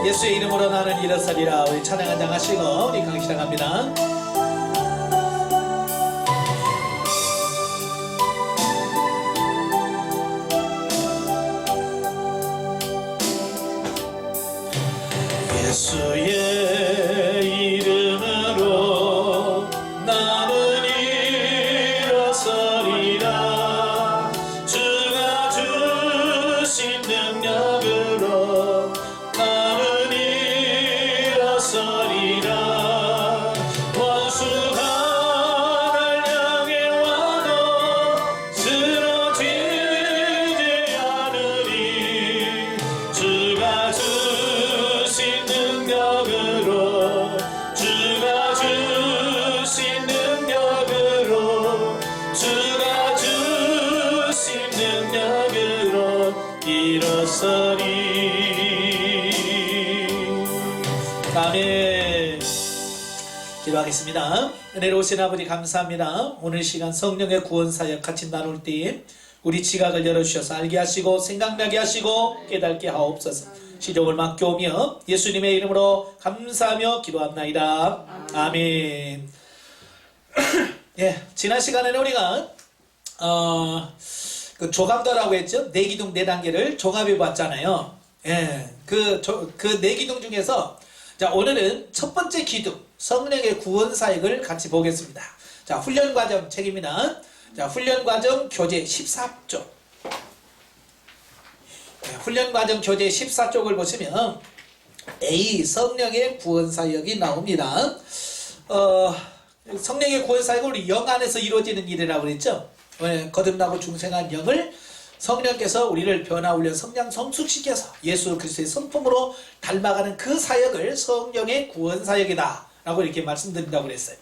예수의 이름으로 나는 일어서리라. 우리 찬양 한장 하시고 우리 강의 시작합니다. 예수의 이름으로 나는 일어서리라. 주가 주신 능력으로 나는 일어서리라. 원수가 날 향해 와도 쓰러지지 않으리. 주가 주신 능력으로 주가 주신 능력으로 주가 주신 능력으로 일어서리. 아멘. 기도하겠습니다. 은혜로우신 아버지 감사합니다. 오늘 시간 성령의 구원사역 같이 나눌 때에 우리 지각을 열어주셔서 알게 하시고 생각나게 하시고 깨닫게 하옵소서. 시종을 맡겨오며 예수님의 이름으로 감사하며 기도합나이다. 아멘. 예, 지난 시간에는 우리가 그 조감도라고 했죠. 네 기둥 네 단계를 종합해 봤잖아요. 예, 그 네 기둥 중에서 자, 오늘은 첫 번째 기둥 성령의 구원 사역을 같이 보겠습니다. 자, 훈련과정 책입니다. 자, 훈련과정 교재 14쪽. 훈련과정 교재 14쪽을 보시면 A 성령의 구원사역이 나옵니다. 성령의 구원사역은 우리 영 안에서 이루어지는 일이라고 그랬죠. 거듭나고 중생한 영을 성령께서 우리를 변화훈련 성장 성숙시켜서 예수 그리스도의 성품으로 닮아가는 그 사역을 성령의 구원사역이다 라고 이렇게 말씀드린다고 그랬어요.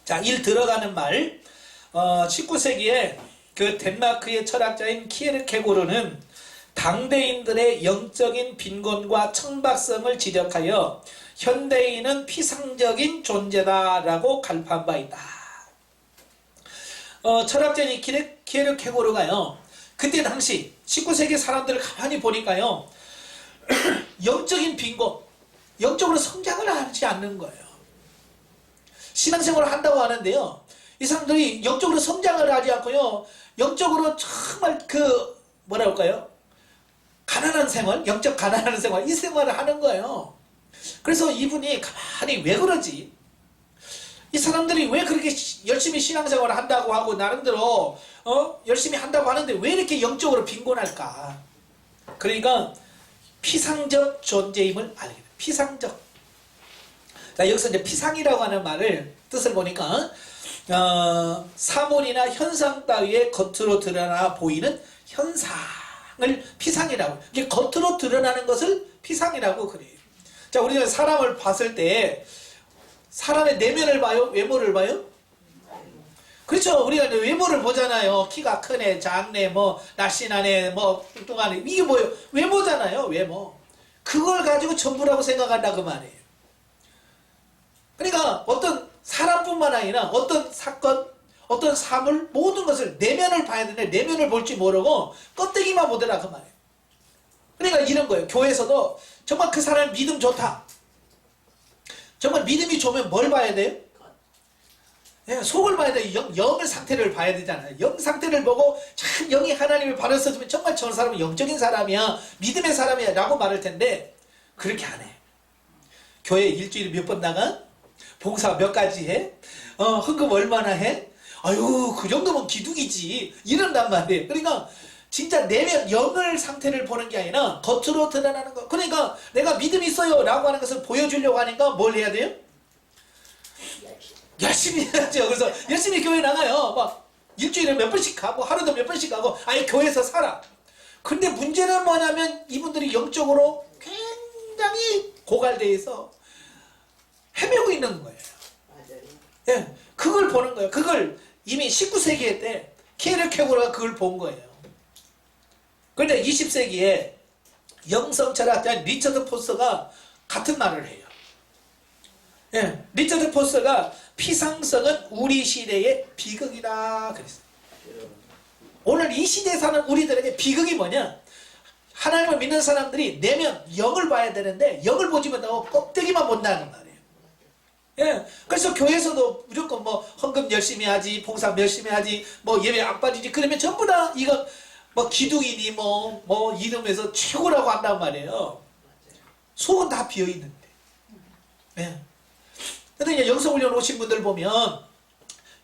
자, 1 들어가는 말 19세기에 그 덴마크의 철학자인 키에르케고르는 당대인들의 영적인 빈곤과 청박성을 지적하여 현대인은 피상적인 존재다라고 갈파한 바 있다. 철학자인 키에르케고르가요, 그때 당시 19세기 사람들을 가만히 보니까요, 영적인 빈곤, 영적으로 성장을 하지 않는 거예요. 신앙생활을 한다고 하는데요, 이 사람들이 영적으로 성장을 하지 않고요, 영적으로 정말 뭐라 할까요? 가난한 생활, 영적 가난한 생활, 이 생활을 하는 거예요. 그래서 이분이 가만히 왜 그러지? 이 사람들이 왜 그렇게 열심히 신앙생활을 한다고 하고 나름대로 열심히 한다고 하는데 왜 이렇게 영적으로 빈곤할까? 그러니까 피상적 존재임을 알게 돼요. 피상적. 자, 여기서 이제 피상이라고 하는 말을 뜻을 보니까 사물이나 현상 따위에 겉으로 드러나 보이는 현상을 피상이라고. 이게 겉으로 드러나는 것을 피상이라고 그래요. 자, 우리가 사람을 봤을 때 사람의 내면을 봐요? 외모를 봐요? 그렇죠. 우리가 외모를 보잖아요. 키가 크네, 작네, 날씬하네, 뚱뚱하네. 이게 뭐예요? 외모잖아요. 외모. 그걸 가지고 전부라고 생각한다 그 말이에요. 그러니까 어떤 사람뿐만 아니라 어떤 사건, 어떤 사물, 모든 것을 내면을 봐야 되는데 내면을 볼 줄 모르고 껍데기만 보더라 그 말이에요. 그러니까 이런 거예요. 교회에서도 정말 그 사람 믿음 좋다. 정말 믿음이 좋으면 뭘 봐야 돼요? 예, 속을 봐야 돼요. 영의 상태를 봐야 되잖아요. 영 상태를 보고 참 영이 하나님을 바로 써주면 정말 저 사람은 영적인 사람이야, 믿음의 사람이야 라고 말할 텐데 그렇게 안 해. 교회 일주일에 몇 번 나가? 봉사 몇 가지 해? 헌금 얼마나 해? 아유, 그 정도면 기둥이지. 이런단 말이에요. 그러니까 진짜 내면 영을 상태를 보는 게 아니라 겉으로 드러나는 거. 그러니까 내가 믿음이 있어요 라고 하는 것을 보여주려고 하니까 뭘 해야 돼요? 열심히 해야죠. 그래서 열심히 교회 나가요. 막 일주일에 몇 번씩 가고 하루도 몇 번씩 가고 아예 교회에서 살아. 근데 문제는 뭐냐면 이분들이 영적으로 굉장히 고갈되어 있어 헤매고 있는 거예요. 예, 그걸 보는 거예요. 그걸 이미 19세기에 때 키에르케고르가 그걸 본 거예요. 그런데 20세기에 영성철학자인 리처드 포스가 같은 말을 해요. 예, 리처드 포스가 피상성은 우리 시대의 비극이다 그랬어요. 오늘 이 시대에 사는 우리들에게 비극이 뭐냐? 하나님을 믿는 사람들이 내면 영을 봐야 되는데 영을 보지 못하고 껍데기만 본다는 말이에요. 예. 그래서 교회에서도 무조건 뭐 헌금 열심히 하지, 봉사 열심히 하지, 뭐 예배 안 빠지지, 그러면 전부 다 이거 뭐 기둥이니 뭐 이름에서 최고라고 한단 말이에요. 속은 다 비어 있는데. 예. 근데 이제 영성훈련 오신 분들 보면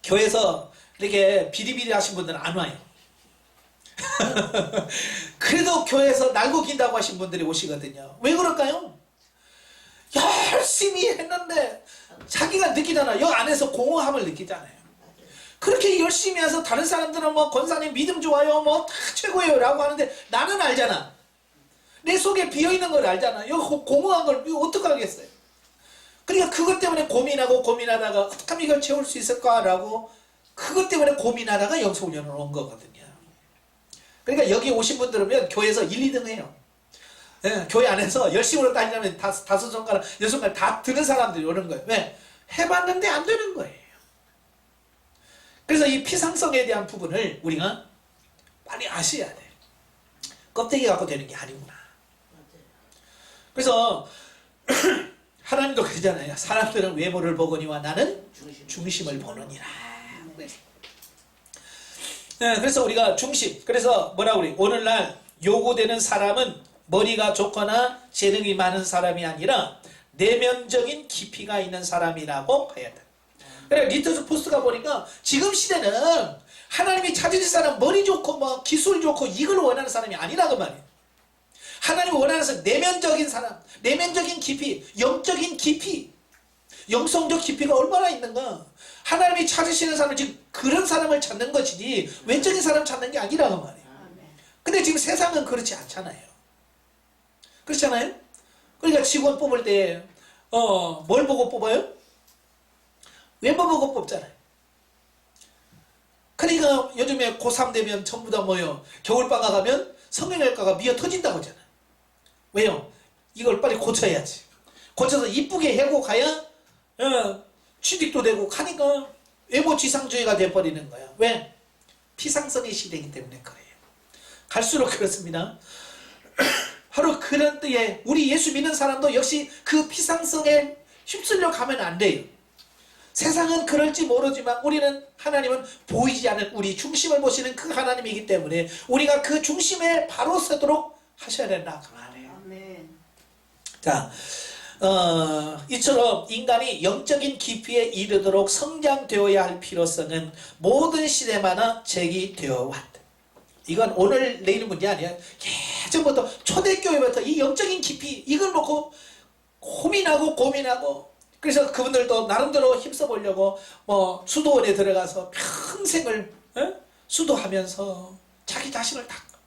교회에서 이렇게 비리비리 하신 분들은 안 와요. 그래도 교회에서 날고 긴다고 하신 분들이 오시거든요. 왜 그럴까요? 열심히 했는데 자기가 느끼잖아요. 여 안에서 공허함을 느끼잖아요. 그렇게 열심히 해서 다른 사람들은 뭐 권사님 믿음 좋아요, 뭐 다 최고예요 라고 하는데 나는 알잖아. 내 속에 비어있는 걸 알잖아. 여 공허한 걸 어떻게 하겠어요? 그러니까 그것 때문에 고민하다가 어떻게 하면 이걸 채울 수 있을까라고 그것 때문에 고민하다가 영성훈련을 온 거거든요. 그러니까 여기 오신 분들은 교회에서 1, 2등 해요. 예, 교회 안에서 열심으로 다니려면 다섯 손가락, 여섯 손가락 다 드는 사람들이 오는 거예요. 왜? 해봤는데 안 되는 거예요. 그래서 이 피상성에 대한 부분을 우리가 빨리 아셔야 돼요. 껍데기 갖고 되는 게 아니구나. 그래서 하나님도 그러잖아요. 사람들은 외모를 보거니와 나는 중심을 보느니라. 네, 그래서 우리가 중심, 그래서 뭐라 그래? 오늘날 요구되는 사람은 머리가 좋거나 재능이 많은 사람이 아니라 내면적인 깊이가 있는 사람이라고 봐야 돼. 그래, 리터스 포스트가 보니까 지금 시대는 하나님이 찾으신 사람 머리 좋고 뭐 기술 좋고 이걸 원하는 사람이 아니라고 말이에요. 하나님이 원하는 사람, 내면적인 사람, 내면적인 깊이, 영적인 깊이, 영성적 깊이가 얼마나 있는가. 하나님이 찾으시는 사람은 지금 그런 사람을 찾는 것이지 외적인 사람 찾는 게 아니라고 말이에요. 근데 지금 세상은 그렇지 않잖아요. 그렇잖아요? 그러니까 직원 뽑을 때 뭘 보고 뽑아요? 외모 보고 뽑잖아요. 그러니까 요즘에 고3 되면 전부 다 뭐요? 겨울방학 가면 성형외과가 미어 터진다고 하잖아요. 왜요? 이걸 빨리 고쳐야지. 고쳐서 이쁘게 해고 가야 취직도 되고 가니까 외모 지상주의가 돼버리는 거야. 왜? 피상성의 시대이기 때문에 그래요. 갈수록 그렇습니다. 바로 그런 때에 우리 예수 믿는 사람도 역시 그 피상성에 휩쓸려 가면 안 돼요. 세상은 그럴지 모르지만 우리는 하나님은 보이지 않는 우리 중심을 보시는 그 하나님이기 때문에 우리가 그 중심에 바로 서도록 하셔야 된다 그 말이에요. 아멘. 자, 이처럼 인간이 영적인 깊이에 이르도록 성장되어야 할 필요성은 모든 시대마다 제기되어 왔다. 이건 오늘 내일 문제 아니야. 예전부터 초대교회부터 이 영적인 깊이 이걸 놓고 고민하고 그래서 그분들도 나름대로 힘써보려고 뭐 수도원에 들어가서 평생을 수도하면서 자기 자신을 닦아.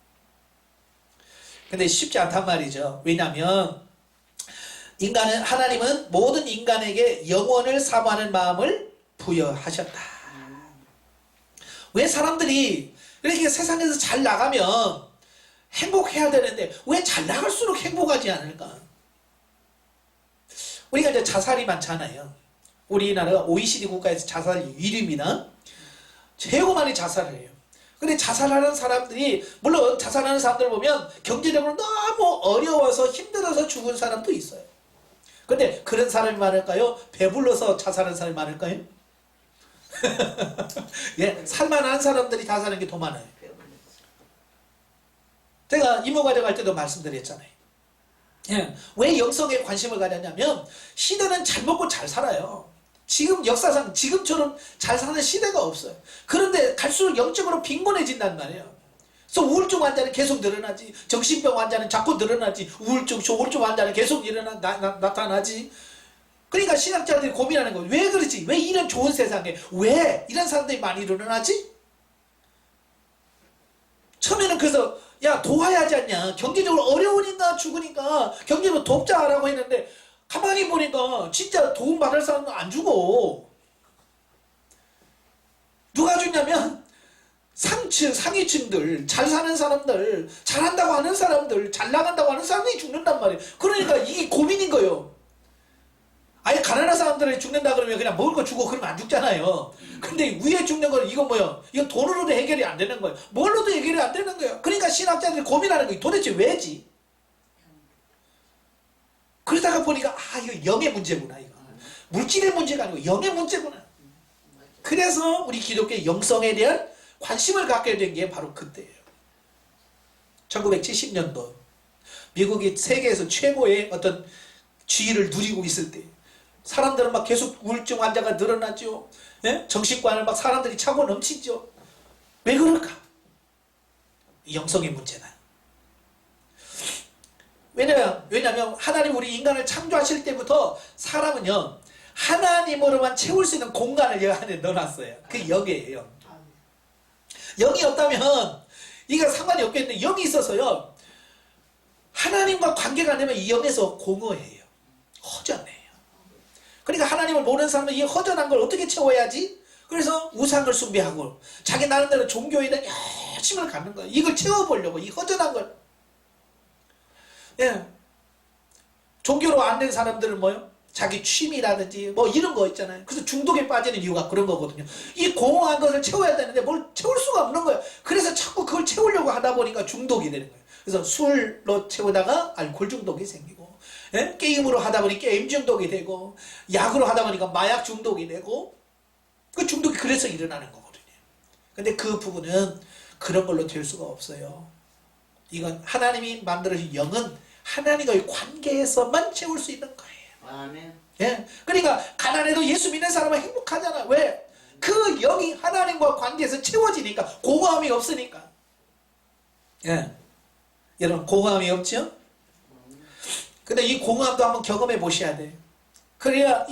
근데 쉽지 않단 말이죠. 왜냐하면 하나님은 모든 인간에게 영원을 사모하는 마음을 부여하셨다. 왜 사람들이 이렇게 세상에서 잘 나가면 행복해야 되는데 왜 잘 나갈수록 행복하지 않을까? 우리가 이제 자살이 많잖아요. 우리나라가 OECD 국가에서 자살 1위입니다. 최고 많이 자살을 해요. 근데 자살하는 사람들이 물론 자살하는 사람들 보면 경제적으로 너무 어려워서 힘들어서 죽은 사람도 있어요. 근데 그런 사람이 많을까요? 배불러서 자살하는 사람이 많을까요? 예, 살만한 사람들이 자살하는 게 더 많아요. 제가 이모가족 할 때도 말씀드렸잖아요. 예, 왜 영성에 관심을 가졌냐면 시대는 잘 먹고 잘 살아요. 지금 역사상 지금처럼 잘 사는 시대가 없어요. 그런데 갈수록 영적으로 빈곤해진단 말이에요. 그래서 우울증 환자는 계속 늘어나지, 정신병 환자는 자꾸 늘어나지, 우울증, 조울증 환자는 계속 나타나지. 그러니까 신학자들이 고민하는 거예요. 왜 그렇지? 왜 이런 좋은 세상에 왜 이런 사람들이 많이 일어나지? 처음에는 그래서 야 도와야 하지 않냐, 경제적으로 어려우니까 죽으니까 경제로 돕자라고 했는데 가만히 보니까 진짜 도움 받을 사람도 안 주고 누가 주냐면 상위층들, 잘 사는 사람들, 잘한다고 하는 사람들, 잘 나간다고 하는 사람들이 죽는단 말이에요. 그러니까 이게 고민인 거예요. 아예 가난한 사람들이 죽는다 그러면 그냥 먹을 거 주고 그러면 안 죽잖아요. 근데 위에 죽는 거는 이건 뭐예요? 이건 돈으로도 해결이 안 되는 거예요. 뭘로도 해결이 안 되는 거예요. 그러니까 신학자들이 고민하는 거예요. 도대체 왜지? 그러다가 보니까 이거 영의 문제구나. 이거 물질의 문제가 아니고 영의 문제구나. 그래서 우리 기독교의 영성에 대한 관심을 갖게 된 게 바로 그때예요. 1970년도 미국이 세계에서 최고의 어떤 지위를 누리고 있을 때 사람들은 막 계속 우울증 환자가 늘어났죠. 예? 정신과를 막 사람들이 차고 넘치죠. 왜 그럴까? 영성의 문제다. 왜냐하면 하나님 우리 인간을 창조하실 때부터 사람은요 하나님으로만 채울 수 있는 공간을 여 안에 넣어놨어요. 그게 영이에요. 영이 없다면 이거 상관이 없겠는데 영이 있어서요 하나님과 관계가 안 되면 이 영에서 공허해요. 허전해요. 그러니까 하나님을 모르는 사람은 이 허전한 걸 어떻게 채워야지? 그래서 우상을 숭배하고 자기 나름대로 종교에 대한 열심을 갖는 거예요. 이걸 채워보려고 이 허전한 걸. 예. 종교로 안 된 사람들은 뭐요? 자기 취미라든지 뭐 이런 거 있잖아요. 그래서 중독에 빠지는 이유가 그런 거거든요. 이 공허한 것을 채워야 되는데 뭘 채울 수가 없는 거예요. 그래서 자꾸 그걸 채우려고 하다 보니까 중독이 되는 거예요. 그래서 술로 채우다가 알코올 중독이 생기고, 예? 게임으로 하다 보니 게임 중독이 되고, 약으로 하다 보니까 마약 중독이 되고, 그 중독이 그래서 일어나는 거거든요. 근데 그 부분은 그런 걸로 될 수가 없어요. 이건 하나님이 만들어진 영은 하나님과의 관계에서만 채울 수 있는 거예요. 아멘. 예. 그러니까 가난해도 예수 믿는 사람은 행복하잖아. 왜? 그 영이 하나님과 관계에서 채워지니까. 공허함이 없으니까. 예. 여러분 공허함이 없죠? 근데 이 공허함도 한번 경험해 보셔야 돼요. 그래야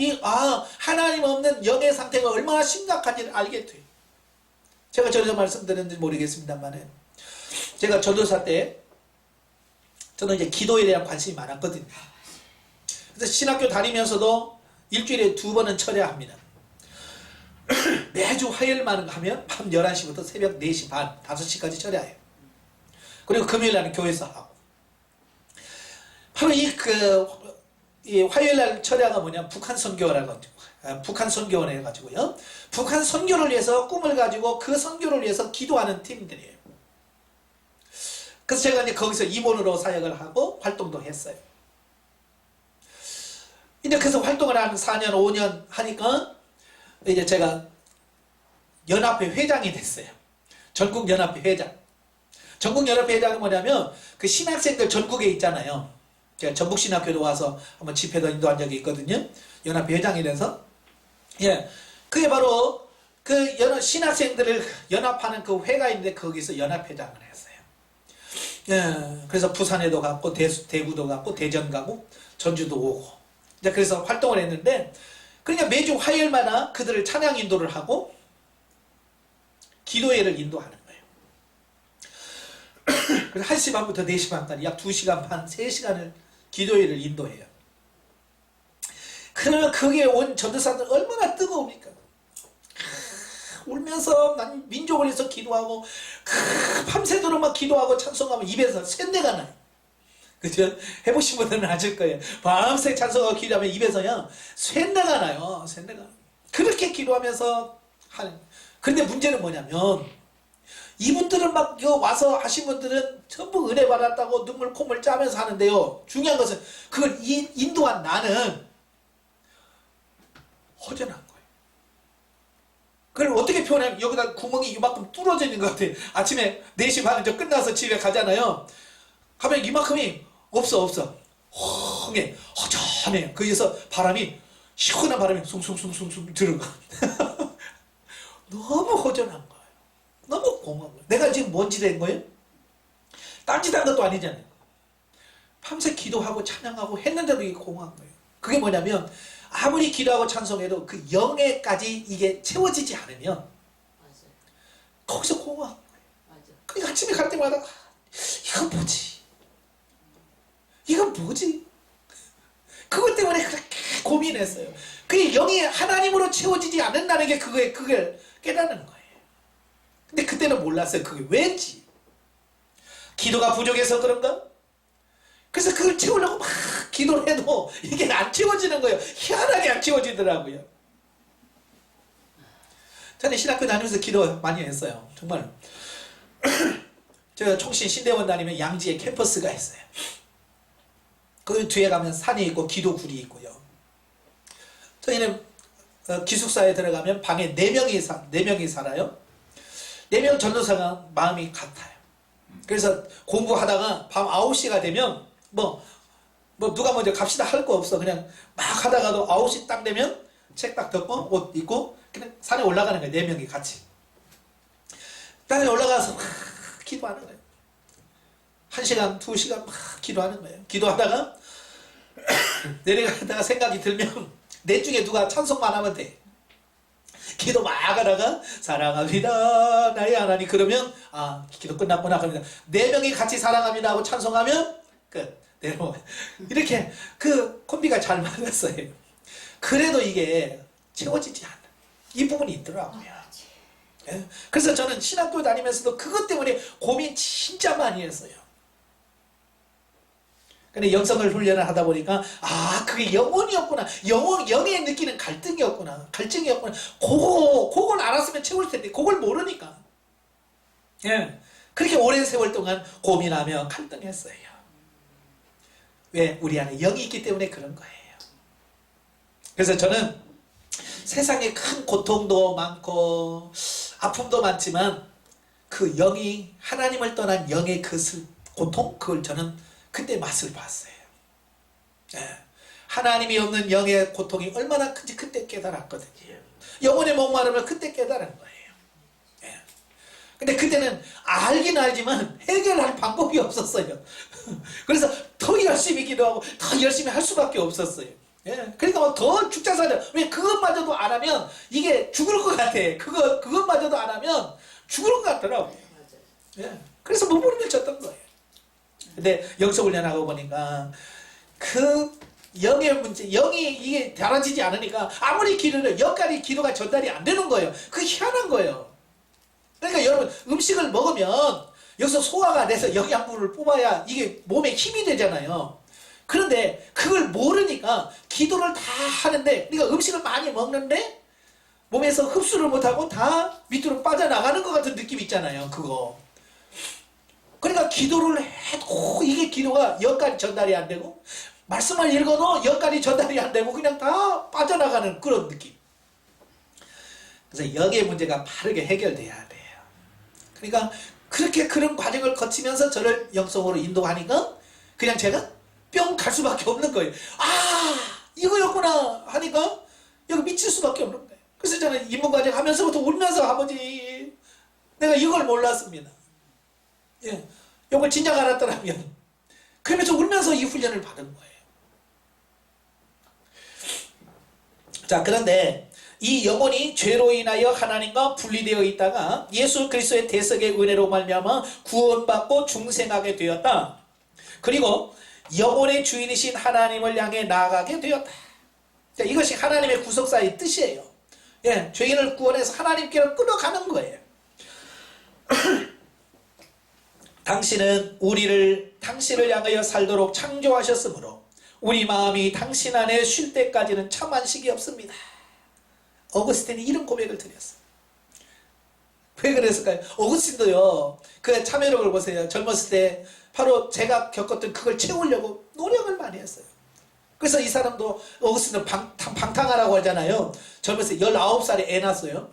하나님 없는 영의 상태가 얼마나 심각한지를 알게 돼요. 제가 전에도 말씀드렸는지 모르겠습니다만 제가 전도사 때 저는 이제 기도에 대한 관심이 많았거든요. 그래서 신학교 다니면서도 일주일에 2번은 철야 합니다. 매주 화요일만 가면 밤 11시부터 새벽 4시 반, 5시까지 철야해요. 그리고 금요일 날은 교회에서 하고. 바로 이 화요일 날 철야가 뭐냐, 북한 선교라고 북한 선교원 해가지고요. 북한 선교를 위해서 꿈을 가지고 그 선교를 위해서 기도하는 팀들이에요. 그래서 제가 이제 거기서 임원으로 사역을 하고 활동도 했어요. 이제 그래서 활동을 한 4년, 5년 하니까 이제 제가 연합회 회장이 됐어요. 전국연합회 회장. 전국연합회 회장은 뭐냐면 그 신학생들 전국에 있잖아요. 제가 전북신학교도 와서 한번 집회도 인도한 적이 있거든요. 연합회 회장이 돼서. 예. 그게 바로 그 신학생들을 연합하는 그 회가 있는데 거기서 연합회장을 했어요. 예. 그래서 부산에도 갔고 대구도 갔고 대전 가고 전주도 오고. 그래서 활동을 했는데 그러니까 매주 화요일마다 그들을 찬양 인도를 하고 기도회를 인도하는 거예요. 그래서 1시 반부터 4시 반까지 약 2시간 반, 3시간을 기도회를 인도해요. 그러면 거기에 온 전도사들 얼마나 뜨거웁니까? 울면서 난 민족을 위해서 기도하고 밤새도록 막 기도하고 찬송하면 입에서 쇳내가 나요. 그죠? 해보신 분들은 아실 거예요. 밤새 찬송하고 기도하면 입에서요 쇳내가 나요. 쇳내가. 그렇게 기도하면서 하는. 근데 문제는 뭐냐면 이분들은 막 와서 하신 분들은 전부 은혜 받았다고 눈물 콧물 짜면서 하는데요. 중요한 것은 그걸 인도한 나는 허전한 거예요. 그걸 어떻게 표현하면 여기다 구멍이 이만큼 뚫어져 있는 것 같아요. 아침에 4시 반에 저 끝나서 집에 가잖아요. 가면 이만큼이 없어. 허게 허전해요. 거기서 바람이 시원한 바람이 숭숭숭숭 들어가. 너무 허전한 거예요. 너무 공허한 거예요. 내가 지금 뭔지 된 거예요? 딴짓한 것도 아니잖아요. 밤새 기도하고 찬양하고 했는데도 이게 공허한 거예요. 그게 뭐냐면 아무리 기도하고 찬송해도 그 영에까지 이게 채워지지 않으면 맞아요. 거기서 공허한 거예요. 맞아. 그러니까 아침에 갈 때마다 이건 뭐지? 이건 뭐지? 그것 때문에 그렇게 고민했어요. 그게 영이 하나님으로 채워지지 않는다는 게 그걸 깨닫는 거예요. 근데 그때는 몰랐어요. 그게 왠지. 기도가 부족해서 그런가? 그래서 그걸 채우려고 막 기도를 해도 이게 안 채워지는 거예요. 희한하게 안 채워지더라고요. 저는 신학교 다니면서 기도 많이 했어요. 정말. 저 총신 신대원 다니면 양지에 캠퍼스가 있어요. 그 뒤에 가면 산이 있고 기도굴이 있고요. 저희는 기숙사에 들어가면 방에 4명이 살아요. 4명 전도사가 마음이 같아요. 그래서 공부하다가 밤 9시가 되면 뭐 누가 먼저 갑시다 할 거 없어. 그냥 막 하다가도 9시 딱 되면 책 딱 덮고 옷 입고 그냥 산에 올라가는 거예요. 4명이 같이. 산에 올라가서 막 기도하는 거예요. 1시간, 2시간 막 기도하는 거예요. 기도하다가 내려가다가 생각이 들면 내 중에 누가 찬송만 하면 돼. 기도 막 하다가 사랑합니다 나의 하나님 그러면 아 기도 끝났구나. 그러면 4명이 같이 사랑합니다 하고 찬송하면 끝. 내려오면 이렇게 그 콤비가 잘 맞았어요. 그래도 이게 채워지지 않아. 이 부분이 있더라고요. 예? 그래서 저는 신학교 다니면서도 그것 때문에 고민 진짜 많이 했어요. 근데 영성을 훈련을 하다 보니까 아 그게 영혼이었구나. 영에 느끼는 갈등이었구나. 그걸 알았으면 채울 텐데 그걸 모르니까 예. 그렇게 오랜 세월 동안 고민하며 갈등했어요. 왜? 우리 안에 영이 있기 때문에 그런 거예요. 그래서 저는 세상에 큰 고통도 많고 아픔도 많지만 그 영이 하나님을 떠난 영의 그 고통 그걸 저는 그때 맛을 봤어요. 예. 하나님이 없는 영의 고통이 얼마나 큰지 그때 깨달았거든요. 영혼의 목마름을 그때 깨달은 거예요. 예. 근데 그때는 알긴 알지만 해결할 방법이 없었어요. 그래서 더 열심히 기도하고 더 열심히 할 수밖에 없었어요. 예. 그러니까 더 죽자사자. 왜 그것마저도 안 하면 이게 죽을 것 같아. 그것마저도 안 하면 죽을 것 같더라고요. 예. 그래서 몸부림을 쳤던 거예요. 근데 영성훈련하고 보니까 그 영의 문제, 영이 이게 달아지지 않으니까 아무리 기도를 영까지 기도가 전달이 안 되는 거예요. 그게 희한한 거예요. 그러니까 여러분 음식을 먹으면 여기서 소화가 돼서 영양분을 뽑아야 이게 몸에 힘이 되잖아요. 그런데 그걸 모르니까 기도를 다 하는데 그러니까 음식을 많이 먹는데 몸에서 흡수를 못하고 다 밑으로 빠져나가는 것 같은 느낌 있잖아요. 그거. 그러니까 기도를 해도 이게 기도가 영까지 전달이 안 되고 말씀을 읽어도 영까지 전달이 안 되고 그냥 다 빠져나가는 그런 느낌. 그래서 영의 문제가 바르게 해결돼야 돼요. 그러니까 그렇게 그런 과정을 거치면서 저를 영성으로 인도하니까 그냥 제가 뿅 갈 수밖에 없는 거예요. 아 이거였구나 하니까 여기 미칠 수밖에 없는 거예요. 그래서 저는 입문과정 하면서부터 울면서 아버지 내가 이걸 몰랐습니다. 예, 이걸 진작 알았더라면 그러면서 울면서 이 훈련을 받은 거예요. 자 그런데 이 영혼이 죄로 인하여 하나님과 분리되어 있다가 예수 그리스도의 대속의 은혜로 말미암아 구원받고 중생하게 되었다. 그리고 영혼의 주인이신 하나님을 향해 나아가게 되었다. 자, 이것이 하나님의 구속사의 뜻이에요. 예, 죄인을 구원해서 하나님께로 끌어가는 거예요. 당신은 당신을 향하여 살도록 창조하셨으므로 우리 마음이 당신 안에 쉴 때까지는 참 안식이 없습니다. 어거스틴이 이런 고백을 드렸어요. 왜 그랬을까요? 어거스틴도요. 그 참회록을 보세요. 젊었을 때 바로 제가 겪었던 그걸 채우려고 노력을 많이 했어요. 그래서 이 사람도 어거스틴은 방탕하라고 하잖아요. 젊었을 때 19살에 애 낳았어요.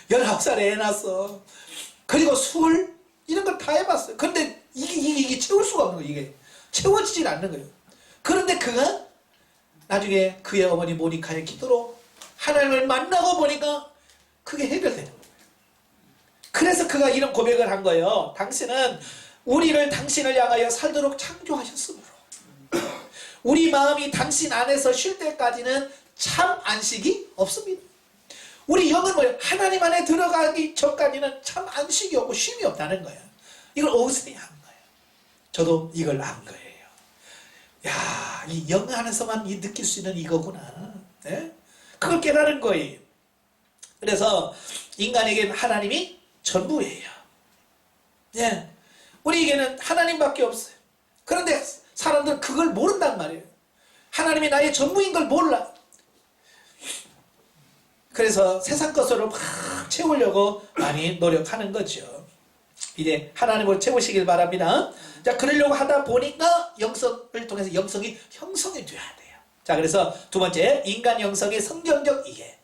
19살에 애 낳았어. 그리고 술 이런 걸 다 해봤어요. 그런데 이게 채울 수가 없는 거예요. 이게 채워지질 않는 거예요. 그런데 그가 나중에 그의 어머니 모니카의 기도로 하나님을 만나고 보니까 그게 해결되는 거예요. 그래서 그가 이런 고백을 한 거예요. 당신은 당신을 향하여 살도록 창조하셨으므로 우리 마음이 당신 안에서 쉴 때까지는 참 안식이 없습니다. 우리 영은 뭐예요? 하나님 안에 들어가기 전까지는 참 안식이 없고 쉼이 없다는 거예요. 이걸 어거스틴이 한 거예요. 저도 이걸 안 거예요. 야, 이 영 안에서만 느낄 수 있는 이거구나. 네? 그걸 깨달은 거예요. 그래서 인간에게는 하나님이 전부예요. 예. 우리에게는 하나님밖에 없어요. 그런데 사람들은 그걸 모른단 말이에요. 하나님이 나의 전부인 걸 몰라. 그래서 세상 것으로 막 채우려고 많이 노력하는 거죠. 이제 하나님을 채우시길 바랍니다. 자, 그러려고 하다 보니까 영성을 통해서 영성이 형성이 돼야 돼요. 자, 그래서 두 번째, 인간 영성의 성경적 이해.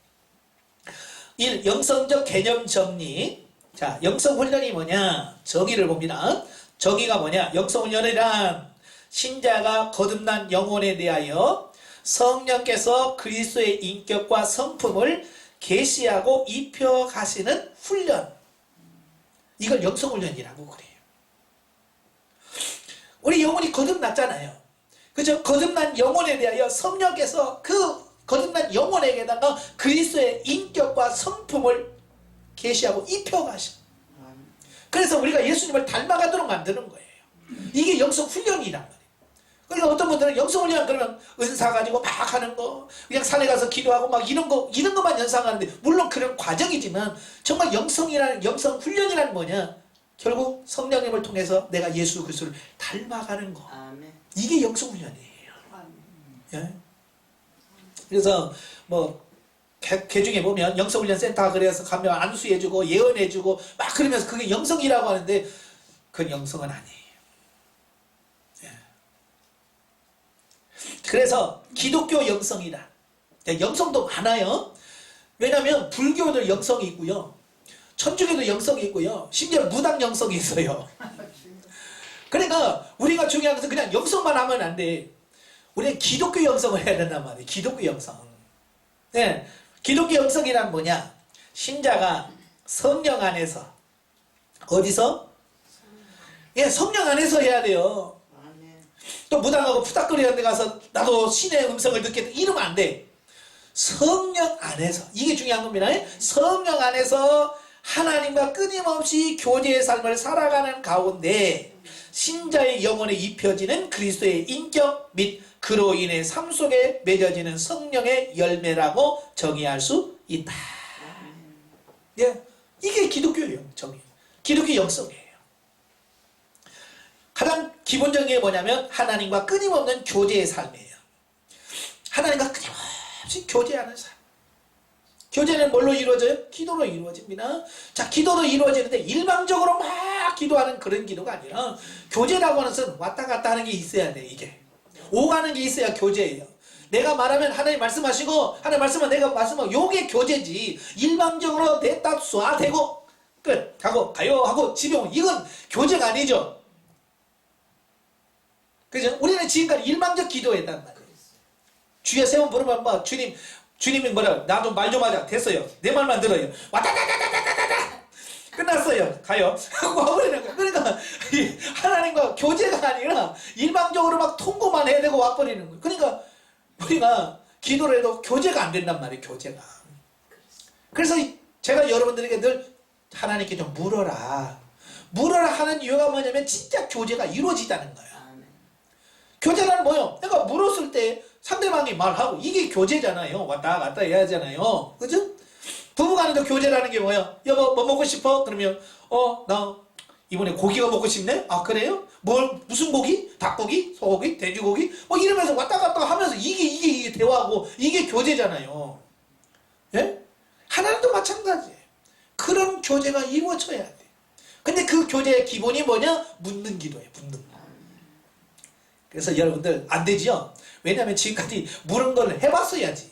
1. 영성적 개념 정리. 자, 영성 훈련이 뭐냐? 정의를 봅니다. 정의가 뭐냐? 영성 훈련이란 신자가 거듭난 영혼에 대하여 성령께서 그리스도의 인격과 성품을 계시하고 입혀 가시는 훈련. 이걸 영성 훈련이라고 그래요. 우리 영혼이 거듭났잖아요. 그죠? 거듭난 영혼에 대하여 성령께서 그 거듭난 영혼에게다가 그리스도의 인격과 성품을 계시하고 입혀가셔. 그래서 우리가 예수님을 닮아가도록 만드는 거예요. 이게 영성 훈련이란 말이에요. 그러니까 어떤 분들은 영성 훈련 그러면 은사 가지고 막 하는 거, 그냥 산에 가서 기도하고 막 이런 것만 연상하는데, 물론 그런 과정이지만 정말 영성 훈련이란 뭐냐? 결국 성령님을 통해서 내가 예수 그리스도를 닮아가는 거. 아멘. 이게 영성 훈련이에요. 예? 그래서 뭐 개중에 보면 영성훈련 센터 그래서 가면 안수해주고 예언해주고 막 그러면서 그게 영성이라고 하는데 그건 영성은 아니에요. 예. 그래서 기독교 영성이다. 영성도 많아요. 왜냐하면 불교도 영성이 있고요, 천주교도 영성이 있고요, 심지어 무당 영성이 있어요. 그러니까 우리가 중요한 것은 그냥 영성만 하면 안 돼. 우리는 기독교 영성을 해야 된단 말이에요. 기독교 영성. 네. 기독교 영성이란 뭐냐? 신자가 성령 안에서, 어디서? 예, 성령 안에서 해야 돼요. 또 무당하고 푸닥거리는 데 가서 나도 신의 음성을 듣겠다 이러면 안 돼. 성령 안에서. 이게 중요한 겁니다. 성령 안에서 하나님과 끊임없이 교제의 삶을 살아가는 가운데 신자의 영혼에 입혀지는 그리스도의 인격 및 그로 인해 삶 속에 맺어지는 성령의 열매라고 정의할 수 있다. 예, 이게 기독교예요. 기독교 영성이에요. 가장 기본적인 게 뭐냐면 하나님과 끊임없는 교제의 삶이에요. 하나님과 끊임없이 교제하는 삶. 교제는 뭘로 이루어져요? 기도로 이루어집니다. 자, 기도로 이루어지는데 일방적으로 막 기도하는 그런 기도가 아니라, 교제라고 하는 것은 왔다 갔다 하는 게 있어야 돼. 이게 오가는 게 있어야 교제예요. 내가 말하면 하나님 말씀하시고, 하나님 말씀하면 내가 말씀하고, 요게 교제지. 일방적으로 냈다 쏴 대고 끝 가고 가요 하고 집에 오면 이건 교제가 아니죠. 그죠? 우리는 지금까지 일방적 기도했단 말이에요. 주여 세 번 부르면 뭐 주님이 뭐라, 나도 말 좀 하자. 됐어요. 내 말만 들어요. 와다다다다다다다 끝났어요. 가요. 하고 와버리는 거야. 그러니까 하나님과 교제가 아니라 일방적으로 막 통고만 해야 되고 와버리는 거예요. 그러니까 우리가 기도를 해도 교제가 안 된단 말이에요. 교제가. 그래서 제가 여러분들에게 늘 하나님께 좀 물어라 하는 이유가 뭐냐면 진짜 교제가 이루어지다는 거예요. 교제란 뭐예요? 내가 물었을 때 상대방이 말하고, 이게 교제잖아요. 왔다 갔다 해야 하잖아요. 그죠? 부부간에도 교제라는 게 뭐야? 여보 뭐 먹고 싶어? 그러면 나 이번에 고기가 먹고 싶네? 아 그래요? 무슨 고기? 닭고기? 소고기? 돼지고기? 뭐 이러면서 왔다 갔다 하면서 이게 대화하고, 이게 교제잖아요. 예? 하나님도 마찬가지예요. 그런 교제가 이루어져야 돼. 근데 그 교제의 기본이 뭐냐? 묻는 기도예요. 묻는 거. 그래서 여러분들 안 되지요? 왜냐하면 지금까지 물은 걸 해봤어야지.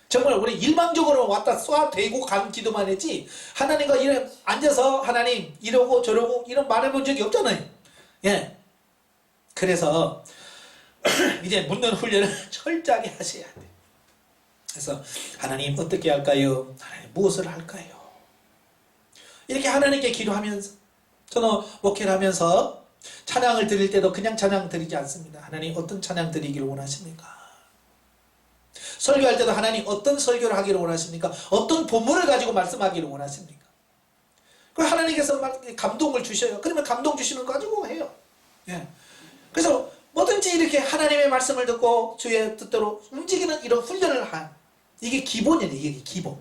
정말 우리 일방적으로 왔다 쏴 대고 가는 기도만 했지, 하나님과 이런 앉아서 하나님 이러고 저러고 이런 말해본 적이 없잖아요. 예. 그래서 이제 묻는 훈련을 철저하게 하셔야 돼. 그래서 하나님 어떻게 할까요? 하나님 무엇을 할까요? 이렇게 하나님께 기도하면서, 저는 목회를 하면서 찬양을 드릴 때도 그냥 찬양 드리지 않습니다. 하나님 어떤 찬양 드리기를 원하십니까? 설교할 때도 하나님 어떤 설교를 하기를 원하십니까? 어떤 본문을 가지고 말씀하기를 원하십니까? 그럼 하나님께서 감동을 주셔요. 그러면 감동 주시는 거 가지고 해요. 예. 그래서 뭐든지 이렇게 하나님의 말씀을 듣고 주의 뜻대로 움직이는 이런 훈련을 한, 이게 기본이에요. 이게 기본.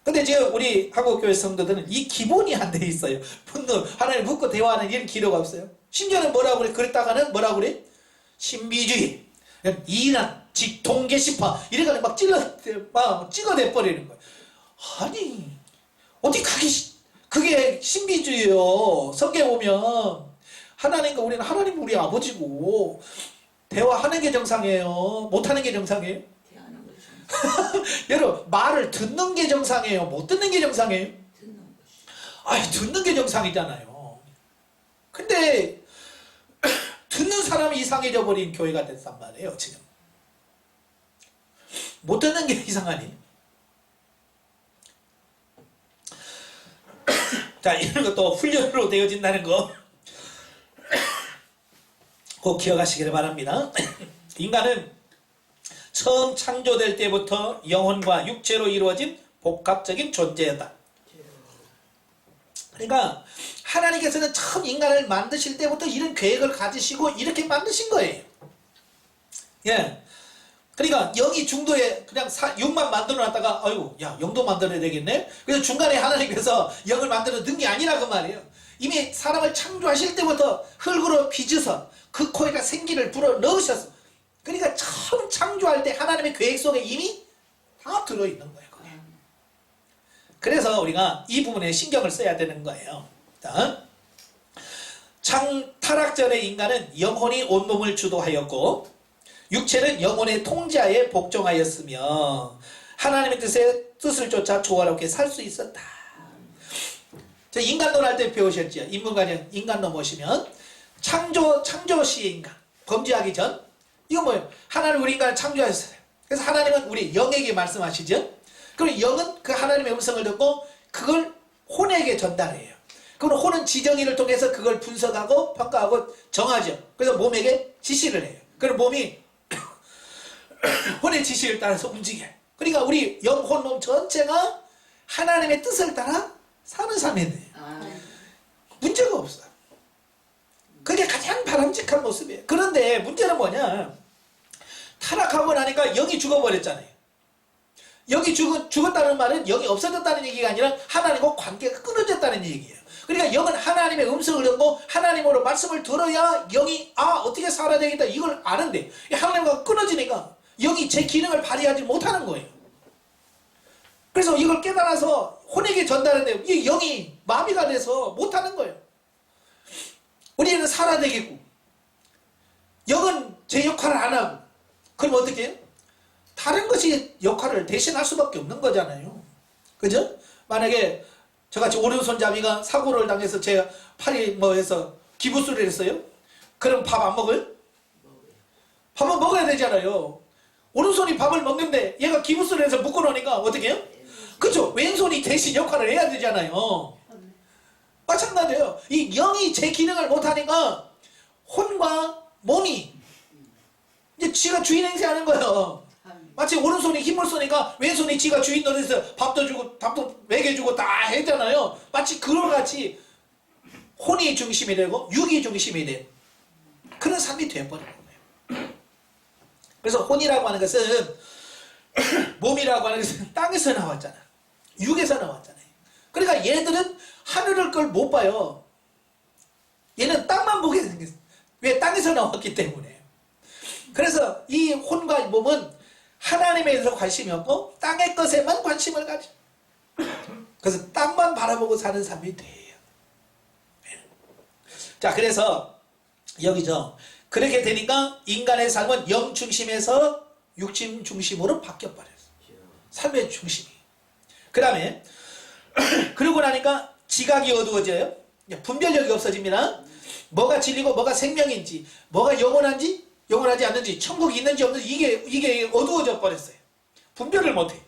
근데 지금 우리 한국교회 성도들은 이 기본이 안 돼 있어요. 하나님 묻고 대화하는 이런 기도가 없어요. 심지어는 뭐라고 그래? 그랬다가는 뭐라고 그래? 신비주의, 이란, 직통 게시파 이래가지고 막 찍어내 버리는 거야. 아니 어디 그게 신비주의예요. 성경에 보면 하나님과 우리는 하나님 우리 아버지고 대화하는 게 정상이에요. 못하는 게 정상이에요? 대하는 것이 여러분 말을 듣는 게 정상이에요? 못 듣는 게 정상이에요? 듣는 것이. 아니 듣는 게 정상이잖아요. 근데 듣는 사람이 이상해져 버린 교회가 됐단 말이에요. 지금 못 듣는 게 이상하니? 자, 이런 것도 훈련으로 되어진다는 거 꼭 기억하시기를 바랍니다. 인간은 처음 창조될 때부터 영혼과 육체로 이루어진 복합적인 존재였다. 그러니까 하나님께서는 처음 인간을 만드실 때부터 이런 계획을 가지시고 이렇게 만드신 거예요. 예. 그러니까 영이 중도에 그냥 영만 만들어 놨다가 아이고 야 영도 만들어야 되겠네. 그래서 중간에 하나님께서 영을 만들어 넣은 게 아니라 그 말이에요. 이미 사람을 창조하실 때부터 흙으로 빚어서 그 코에다 생기를 불어 넣으셨어. 그러니까 처음 창조할 때 하나님의 계획 속에 이미 다 들어있는 거예요. 그게. 그래서 우리가 이 부분에 신경을 써야 되는 거예요. 자, 타락 전의 인간은 영혼이 온몸을 주도하였고 육체는 영혼의 통제하에 복종하였으며 하나님의 뜻을 쫓아 조화롭게 살 수 있었다. 저 인간론 할 때 배우셨죠? 인문과정 인간론 보시면 창조 시의 인간 범죄하기 전 이거 뭐예요? 하나님 우리 인간을 창조하셨어요. 그래서 하나님은 우리 영에게 말씀하시죠. 그럼 영은 그 하나님의 음성을 듣고 그걸 혼에게 전달해요. 그럼 혼은 지정의를 통해서 그걸 분석하고 평가하고 정하죠. 그래서 몸에게 지시를 해요. 그럼 몸이 혼의 지시를 따라서 움직여요. 그러니까 우리 영혼 몸 전체가 하나님의 뜻을 따라 사는 삶이 돼요. 문제가 없어요. 그게 가장 바람직한 모습이에요. 그런데 문제는 뭐냐? 타락하고 나니까 영이 죽어버렸잖아요. 영이 죽었다는 말은 영이 없어졌다는 얘기가 아니라 하나님과 관계가 끊어졌다는 얘기예요. 그러니까 영은 하나님의 음성을 듣고 하나님으로 말씀을 들어야 영이 어떻게 살아야 되겠다 이걸 아는데 하나님과 끊어지니까 영이 제 기능을 발휘하지 못하는 거예요. 그래서 이걸 깨달아서 혼에게 전달하는데 이 영이 마비가 돼서 못하는 거예요. 우리는 살아야 되겠고 영은 제 역할을 안 하고 그럼 어떻게 해요? 다른 것이 역할을 대신할 수밖에 없는 거잖아요. 그죠? 만약에 저같이 오른손잡이가 사고를 당해서 제 팔이 해서 기부술을 했어요? 그럼 밥 안 먹어요? 밥은 먹어야 되잖아요. 오른손이 밥을 먹는데 얘가 기부술을 해서 묶어놓으니까 어떻게 해요? 그죠? 왼손이 대신 역할을 해야 되잖아요. 마찬가지예요. 이 영이 제 기능을 못하니까 혼과 몸이 이제 지가 주인 행세하는 거예요. 마치 오른손이 힘을 쓰니까 왼손이 지가 주인 노릇해서 밥도 주고 밥도 먹여주고 다 했잖아요. 마치 그와 같이 혼이 중심이 되고 육이 중심이 된 그런 삶이 되어버리는 거예요. 그래서 혼이라고 하는 것은 몸이라고 하는 것은 땅에서 나왔잖아. 육에서 나왔잖아요. 그러니까 얘들은 하늘을 걸 못 봐요. 얘는 땅만 보게 생겼어. 왜? 땅에서 나왔기 때문에. 그래서 이 혼과 몸은 하나님에 대해서 관심이 없고 땅의 것에만 관심을 가져. 그래서 땅만 바라보고 사는 삶이 돼요. 자, 그래서 여기죠. 그렇게 되니까 인간의 삶은 영 중심에서 육신 중심으로 바뀌어버렸어요. 삶의 중심이. 그 다음에 그러고 나니까 지각이 어두워져요. 분별력이 없어집니다. 뭐가 진리고 뭐가 생명인지, 뭐가 영원한지 영원하지 않는지, 천국이 있는지 없는지 이게 어두워져 버렸어요. 분별을 못해.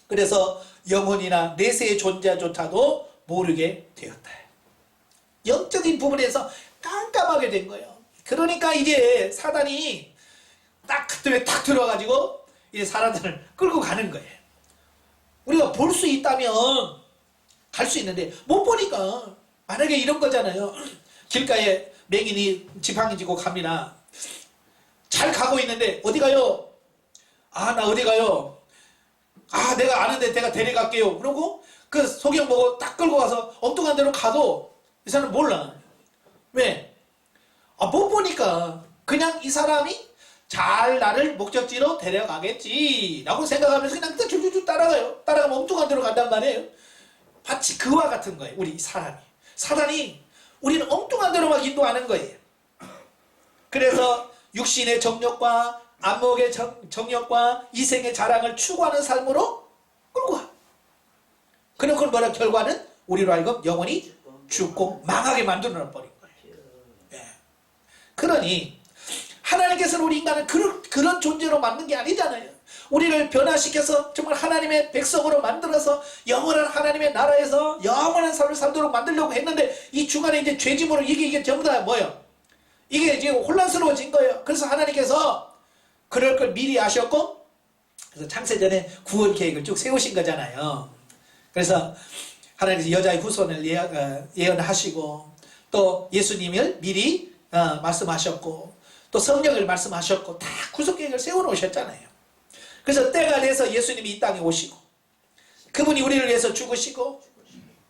그래서 영혼이나 내세의 존재조차도 모르게 되었다. 영적인 부분에서 깜깜하게 된 거예요. 그러니까 이제 사단이 딱 그때 탁 들어가지고 이제 사람들을 끌고 가는 거예요. 우리가 볼 수 있다면 갈 수 있는데 못 보니까 만약에 이런 거잖아요. 길가에 맹인이 지팡이 쥐고 갑니다. 잘 가고 있는데 어디 가요? 나 어디 가요? 내가 아는데 내가 데려갈게요. 그러고 그 소경 보고 딱 끌고 가서 엉뚱한 데로 가도 이 사람은 몰라. 왜? 못 보니까 그냥 이 사람이 잘 나를 목적지로 데려가겠지 라고 생각하면서 그냥 줄줄줄 따라가요. 따라가면 엉뚱한 데로 간단 말이에요. 마치 그와 같은 거예요. 우리 사람이. 사단이 우리는 엉뚱한 데로 막 인도하는 거예요. 그래서 육신의 정욕과 안목의 정욕과 이생의 자랑을 추구하는 삶으로 끌고 가. 그럼 그걸 뭐라 결과는 우리로 하여금 영원히 죽고 망하게 만들어 버린 거예요. 예. 그러니 하나님께서는 우리 인간을 그런 존재로 만든 게 아니잖아요. 우리를 변화시켜서 정말 하나님의 백성으로 만들어서 영원한 하나님의 나라에서 영원한 삶을 살도록 만들려고 했는데 이 중간에 이제 죄짐으로 이게 전부 다 뭐예요? 이게 이제 혼란스러워진 거예요. 그래서 하나님께서 그럴 걸 미리 아셨고 그래서 창세전에 구원 계획을 쭉 세우신 거잖아요. 그래서 하나님께서 여자의 후손을 예언하시고 또 예수님을 미리 말씀하셨고 또 성령을 말씀하셨고 다 구속 계획을 세워놓으셨잖아요. 그래서 때가 돼서 예수님이 이 땅에 오시고 그분이 우리를 위해서 죽으시고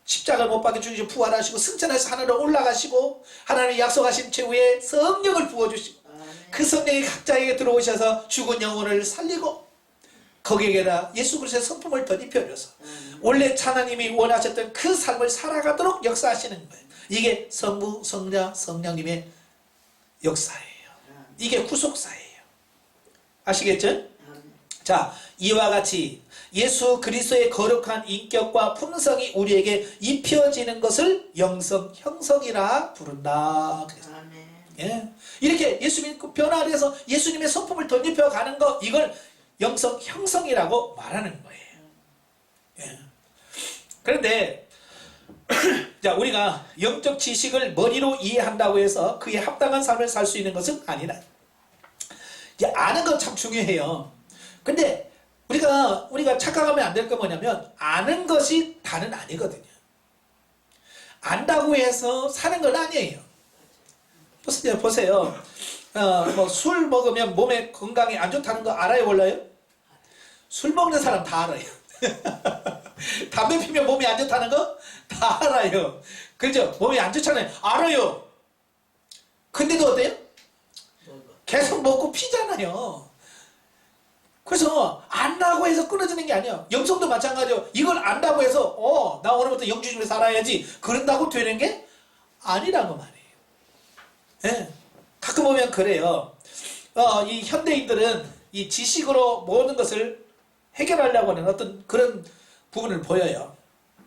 십자가를 못 박혀 죽으시고 부활하시고 승천해서 하늘로 올라가시고 하나님이 약속하신 최후에 성령을 부어주시고 그 성령이 각자에게 들어오셔서 죽은 영혼을 살리고 거기에다 예수 그리스도의 성품을 덧입혀줘서 원래 하나님이 원하셨던 그 삶을 살아가도록 역사하시는 거예요. 이게 성부, 성자, 성령님의 역사예요. 이게 구속사예요. 아시겠죠? 자, 이와 같이 예수 그리스도의 거룩한 인격과 품성이 우리에게 입혀지는 것을 영성 형성이라 부른다. 예. 이렇게 예수님 변화돼서 예수님의 성품을 덧입혀 가는 것, 이걸 영성 형성이라고 말하는 거예요. 예. 그런데 자, 우리가 영적 지식을 머리로 이해한다고 해서 그에 합당한 삶을 살 수 있는 것은 아니다. 이제 아는 건 참 중요해요. 근데 우리가 착각하면 안 될 건 뭐냐면 아는 것이 다는 아니거든요. 안다고 해서 사는 건 아니에요. 보세요. 뭐 술 먹으면 몸에 건강에 안 좋다는 거 알아요, 몰라요? 술 먹는 사람 다 알아요. 담배 피면 몸이 안 좋다는 거 다 알아요. 그죠? 몸이 안 좋잖아요. 알아요. 근데도 어때요? 계속 먹고 피잖아요. 그래서 안다고 해서 끊어지는 게 아니야. 영성도 마찬가지예요. 이걸 안다고 해서 나 오늘부터 영주심을 살아야지 그런다고 되는 게 아니라고 말이에요. 예. 가끔 보면 그래요. 이 현대인들은 이 지식으로 모든 것을 해결하려고 하는 어떤 그런 부분을 보여요.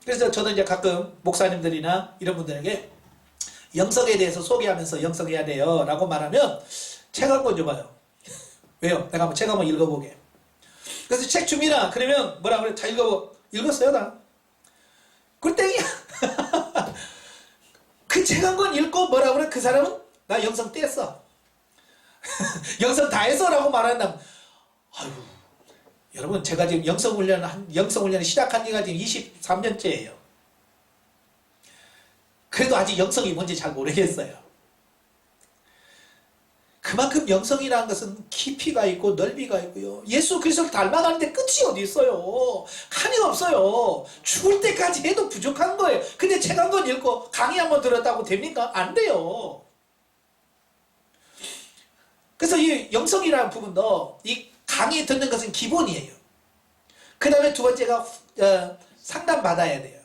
그래서 저도 이제 가끔 목사님들이나 이런 분들에게 영성에 대해서 소개하면서 영성해야 돼요 라고 말하면 책 한 권 줘봐요. 왜요? 내가 한번 책 한번 읽어보게. 그래서 책 줍니다. 그러면 뭐라 그래? 다 읽었어요, 나. 그 땡이야. 그 책 한 권 읽고 뭐라 그래? 그 사람은 나 영성 뗐어. 영성 다 했어 라고 말한다면, 아유, 여러분, 제가 지금 영성 훈련을 시작한 지가 지금 23년째예요. 그래도 아직 영성이 뭔지 잘 모르겠어요. 그만큼 영성이라는 것은 깊이가 있고 넓이가 있고요. 예수 그리스도를 닮아가는데 끝이 어디 있어요. 한이 없어요. 죽을 때까지 해도 부족한 거예요. 근데 책 한 권 읽고 강의 한 번 들었다고 됩니까? 안 돼요. 그래서 이 영성이라는 부분도 이 강의 듣는 것은 기본이에요. 그 다음에 두 번째가 상담받아야 돼요.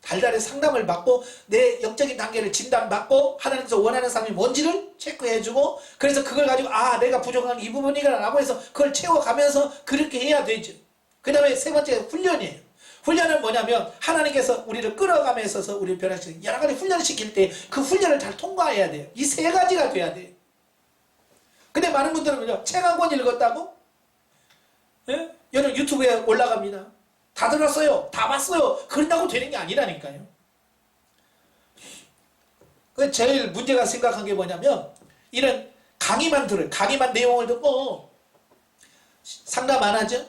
달달이 상담을 받고 내 영적인 단계를 진단받고 하나님께서 원하는 삶이 뭔지를 체크해주고 그래서 그걸 가지고 내가 부족한 이 부분이구나 라고 해서 그걸 채워가면서 그렇게 해야 되죠. 그 다음에 세 번째 훈련이에요. 훈련은 뭐냐면 하나님께서 우리를 끌어가면서 있어서 우리를 변화시키는 여러 가지 훈련을 시킬 때 그 훈련을 잘 통과해야 돼요. 이 세 가지가 돼야 돼요. 근데 많은 분들은 책 한 권 읽었다고? 예? 여러분 유튜브에 올라갑니다. 다 들었어요. 다 봤어요. 그런다고 되는 게 아니라니까요. 제일 문제가 생각한 게 뭐냐면 이런 강의만 들어요. 강의만 내용을 듣고 상담 안 하죠?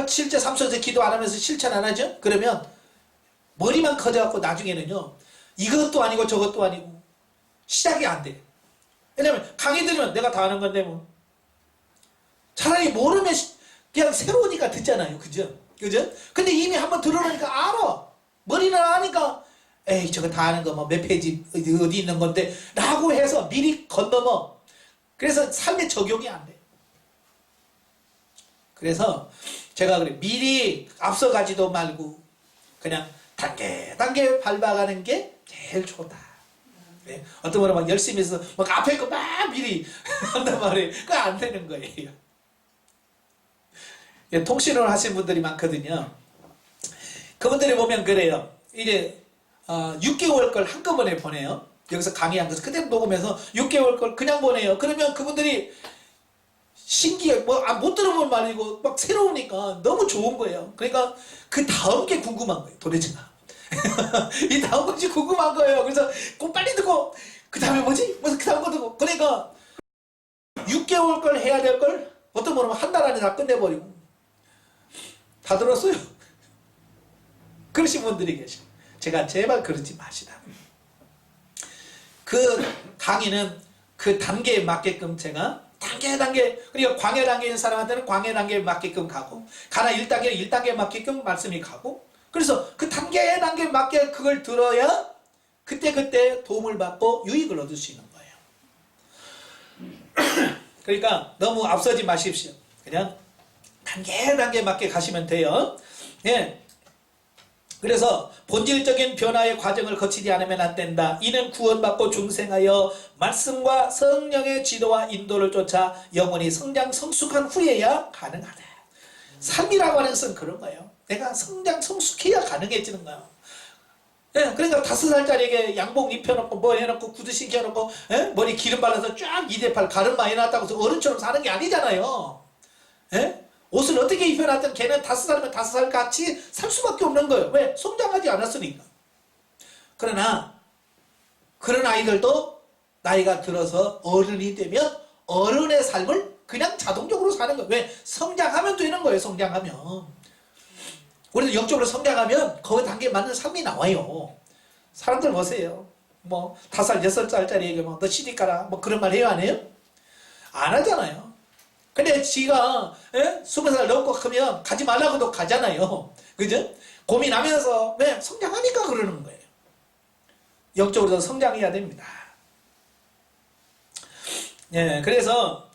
실제 삶 속에서 기도 안 하면서 실천 안 하죠? 그러면 머리만 커져갖고 나중에는요. 이것도 아니고 저것도 아니고 시작이 안 돼. 왜냐면 강의 들으면 내가 다 아는 건데 뭐. 차라리 모르면 그냥 새로우니까 듣잖아요. 그죠? 그죠? 근데 이미 한번 들어보니까 알아. 머리는 아니까 에이 저거 다 아는 거 뭐 몇 페이지 어디 있는 건데 라고 해서 미리 건너머. 그래서 삶에 적용이 안 돼. 그래서 제가 그래 미리 앞서가지도 말고 그냥 단계 밟아가는 게 제일 좋다. 네. 어떤 분은 막 열심히 해서 막 앞에 거 막 미리 한단 말이에요. 그거 안 되는 거예요. 예, 통신을 하신 분들이 많거든요. 그분들이 보면 그래요. 이제 6개월 걸 한꺼번에 보내요. 여기서 강의한 것을 그대로 녹음해서 6개월 걸 그냥 보내요. 그러면 그분들이 신기해, 못 들어본 말이고 막 새로우니까 너무 좋은 거예요. 그러니까 그 다음 게 궁금한 거예요. 도대체가. 이 다음 것이 궁금한 거예요. 그래서 꼭 빨리 듣고 그 다음에 뭐지? 그 다음 거 듣고. 그러니까 6개월 걸 해야 될 걸 어떤 분은 한 달 안에 다 끝내버리고. 다 들었어요. 그러신 분들이 계셔. 제가 제발 그러지 마시라. 그 강의는 그 단계에 맞게끔 제가 단계 그러니까 광야 단계에 있는 사람한테는 광야 단계에 맞게끔 가고 가나 1단계는 1단계에 맞게끔 말씀이 가고 그래서 그 단계에 맞게 그걸 들어야 그때 도움을 받고 유익을 얻을 수 있는 거예요. 그러니까 너무 앞서지 마십시오. 그냥 단계 맞게 가시면 돼요. 예. 그래서 본질적인 변화의 과정을 거치지 않으면 안 된다. 이는 구원받고 중생하여 말씀과 성령의 지도와 인도를 쫓아 영원히 성장 성숙한 후에야 가능하다. 삶이라고 하는 것은 그런 거예요. 내가 성장 성숙해야 가능해지는 거예요. 예, 그러니까 5살짜리에게 양복 입혀놓고 뭐 해놓고 구두 신겨놓고 머리 기름 발라서 쫙 2대8 가름 많이 났다고 해서 어른처럼 사는 게 아니잖아요. 예? 옷을 어떻게 입혀놨든 걔는 5살이면 5살 같이 살 수밖에 없는 거예요. 왜? 성장하지 않았으니까. 그러나 그런 아이들도 나이가 들어서 어른이 되면 어른의 삶을 그냥 자동적으로 사는 거예요. 왜? 성장하면 되는 거예요. 성장하면. 우리도 영적으로 성장하면 그 단계에 맞는 삶이 나와요. 사람들 보세요. 뭐 5살, 6살짜리에게 뭐 너 CD 까라 뭐 그런 말 해요? 안 해요? 안 하잖아요. 근데 지가 20살 넘고 크면 가지 말라고도 가잖아요. 그죠? 고민하면서 왜? 성장하니까 그러는 거예요. 영적으로도 성장해야 됩니다. 예, 그래서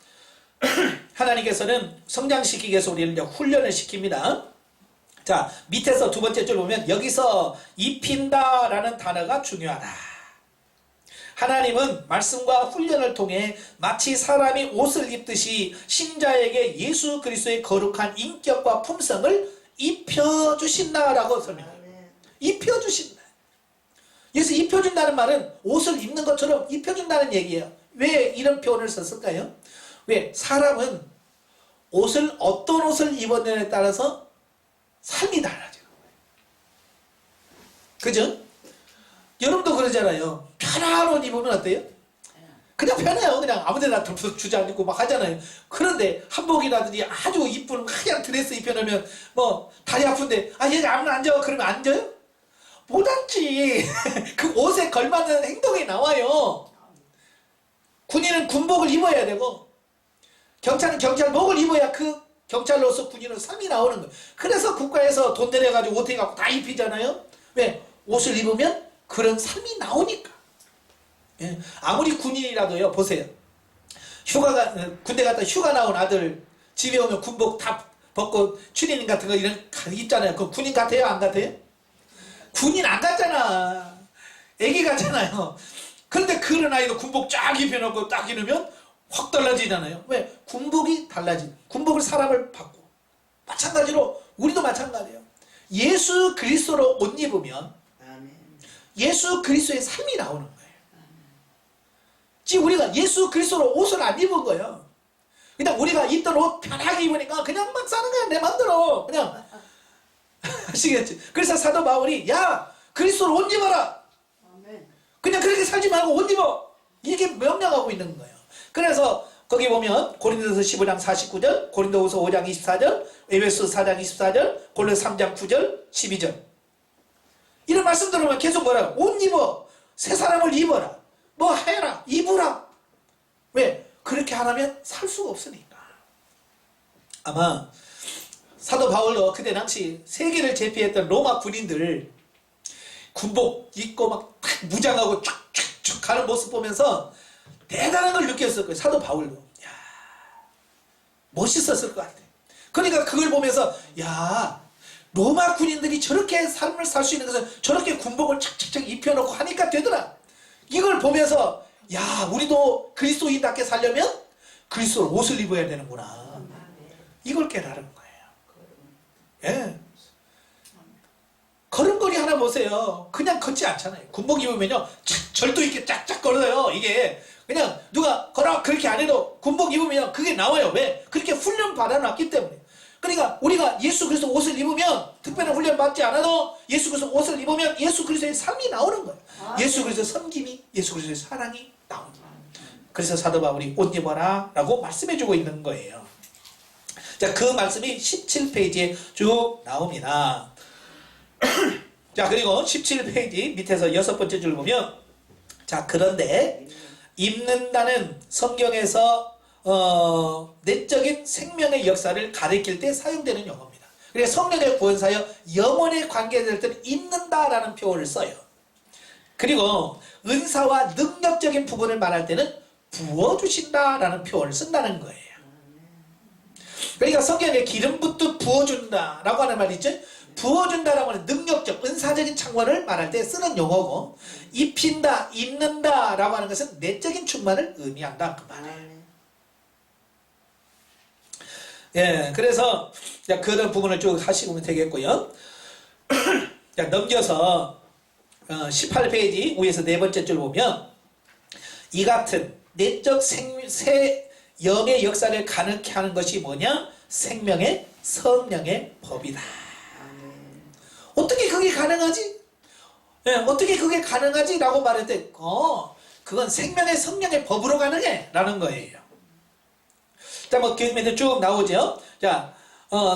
하나님께서는 성장시키기 위해서 우리를 이제 훈련을 시킵니다. 자, 밑에서 두 번째 줄 보면 여기서 입힌다라는 단어가 중요하다. 하나님은 말씀과 훈련을 통해 마치 사람이 옷을 입듯이 신자에게 예수 그리스도의 거룩한 인격과 품성을 입혀주신다라고 설명해요. 입혀주신다. 여기서 입혀준다는 말은 옷을 입는 것처럼 입혀준다는 얘기예요. 왜 이런 표현을 썼을까요? 왜? 사람은 어떤 옷을 입었느냐에 따라서 삶이 달라져요. 그죠? 여러분도 그러잖아요. 편한 옷 입으면 어때요? 그냥 편해요. 그냥 아무데나 주저앉고 막 하잖아요. 그런데 한복이라든지 아주 이쁜 하얀 드레스 입혀놓으면 뭐 다리 아픈데 얘 아무나 앉아 그러면 앉아요? 못 앉지. 그 옷에 걸맞는 행동이 나와요. 군인은 군복을 입어야 되고 경찰은 경찰복을 입어야 그 경찰로서 군인은 삶이 나오는 거예요. 그래서 국가에서 돈 내려가지고 옷 해갖고 다 입히잖아요. 왜? 옷을 입으면 그런 삶이 나오니까. 예. 아무리 군인이라도요. 보세요. 군대 갔다 휴가 나온 아들 집에 오면 군복 다 벗고 추리닝 같은 거 이런 입잖아요. 그 군인 같아요? 안 같아요? 군인 안 같잖아. 애기 같잖아요. 그런데 그런 아이도 군복 쫙 입혀놓고 딱 입으면 확 달라지잖아요. 왜? 군복이 달라진. 군복을 사람을 받고. 마찬가지로 우리도 마찬가지예요. 예수 그리스도로 옷 입으면 예수 그리스도의 삶이 나오는 거예요. 지금 우리가 예수 그리스도로 옷을 안 입은 거예요. 그냥 우리가 입던 옷 편하게 입으니까 그냥 막 사는 거야. 내 맘대로. 그냥. 아시겠지? 그래서 사도 바울이 야 그리스도로 옷 입어라. 그냥 그렇게 살지 말고 옷 입어. 이렇게 명령하고 있는 거예요. 그래서 거기 보면 고린도서 15장 49절, 고린도후서 5장 24절, 에베소 4장 24절, 골로새 3장 9절, 12절. 이런 말씀 들으면 계속 뭐라고? 옷 입어. 새 사람을 입어라. 뭐 해라. 입으라. 왜? 그렇게 안 하면 살 수가 없으니까. 아마 사도 바울도 그때 당시 세계를 제패했던 로마 군인들 군복 입고 막 탁 무장하고 쭉쭉쭉 가는 모습 보면서 대단한 걸 느꼈을 거예요. 사도 바울도. 야, 멋있었을 것 같아. 그러니까 그걸 보면서 야, 로마 군인들이 저렇게 삶을 살 수 있는 것은 저렇게 군복을 착착착 입혀놓고 하니까 되더라. 이걸 보면서 야, 우리도 그리스도인답게 살려면 그리스도 옷을 입어야 되는구나. 이걸 깨달은 거예요. 예. 걸음걸이 하나 보세요. 그냥 걷지 않잖아요. 군복 입으면요, 절도 있게 쫙쫙 걸어요. 이게 그냥 누가 걸어 그렇게 안 해도 군복 입으면 그게 나와요. 왜? 그렇게 훈련 받아놨기 때문에. 그러니까 우리가 예수 그리스도 옷을 입으면 특별한 훈련 받지 않아도 예수 그리스도 옷을 입으면 예수 그리스도의 삶이 나오는 거예요. 예수 그리스도의 섬김이, 예수 그리스도의 사랑이 나오는 거예요. 그래서 사도 바울이 옷 입어라 라고 말씀해주고 있는 거예요. 자, 그 말씀이 17페이지에 쭉 나옵니다. 자, 그리고 17페이지 밑에서 6번째 줄 보면, 자, 그런데 입는다는 성경에서 내적인 생명의 역사를 가리킬 때 사용되는 용어입니다. 그래서 성령의 구원사여 영혼에 관계될 때는 입는다라는 표현을 써요. 그리고 은사와 능력적인 부분을 말할 때는 부어주신다라는 표현을 쓴다는 거예요. 그러니까 성경에 기름 붓듯 부어준다라고 하는 말이 있죠. 부어준다라고 하는 능력적, 은사적인 창원을 말할 때 쓰는 용어고, 입힌다, 입는다라고 하는 것은 내적인 충만을 의미한다 그 말이에요. 예, 그래서 그런 부분을 쭉 하시면 되겠고요. 자, 넘겨서 18페이지 위에서 네 번째 줄 보면, 이 같은 내적 영의 역사를 가능케 하는 것이 뭐냐? 생명의 성령의 법이다. 어떻게 그게 가능하지? 예, 어떻게 그게 가능하지? 라고 말할 때, 그건 생명의 성령의 법으로 가능해 라는 거예요. 자, 뭐 계속해서 쭉 나오죠. 자,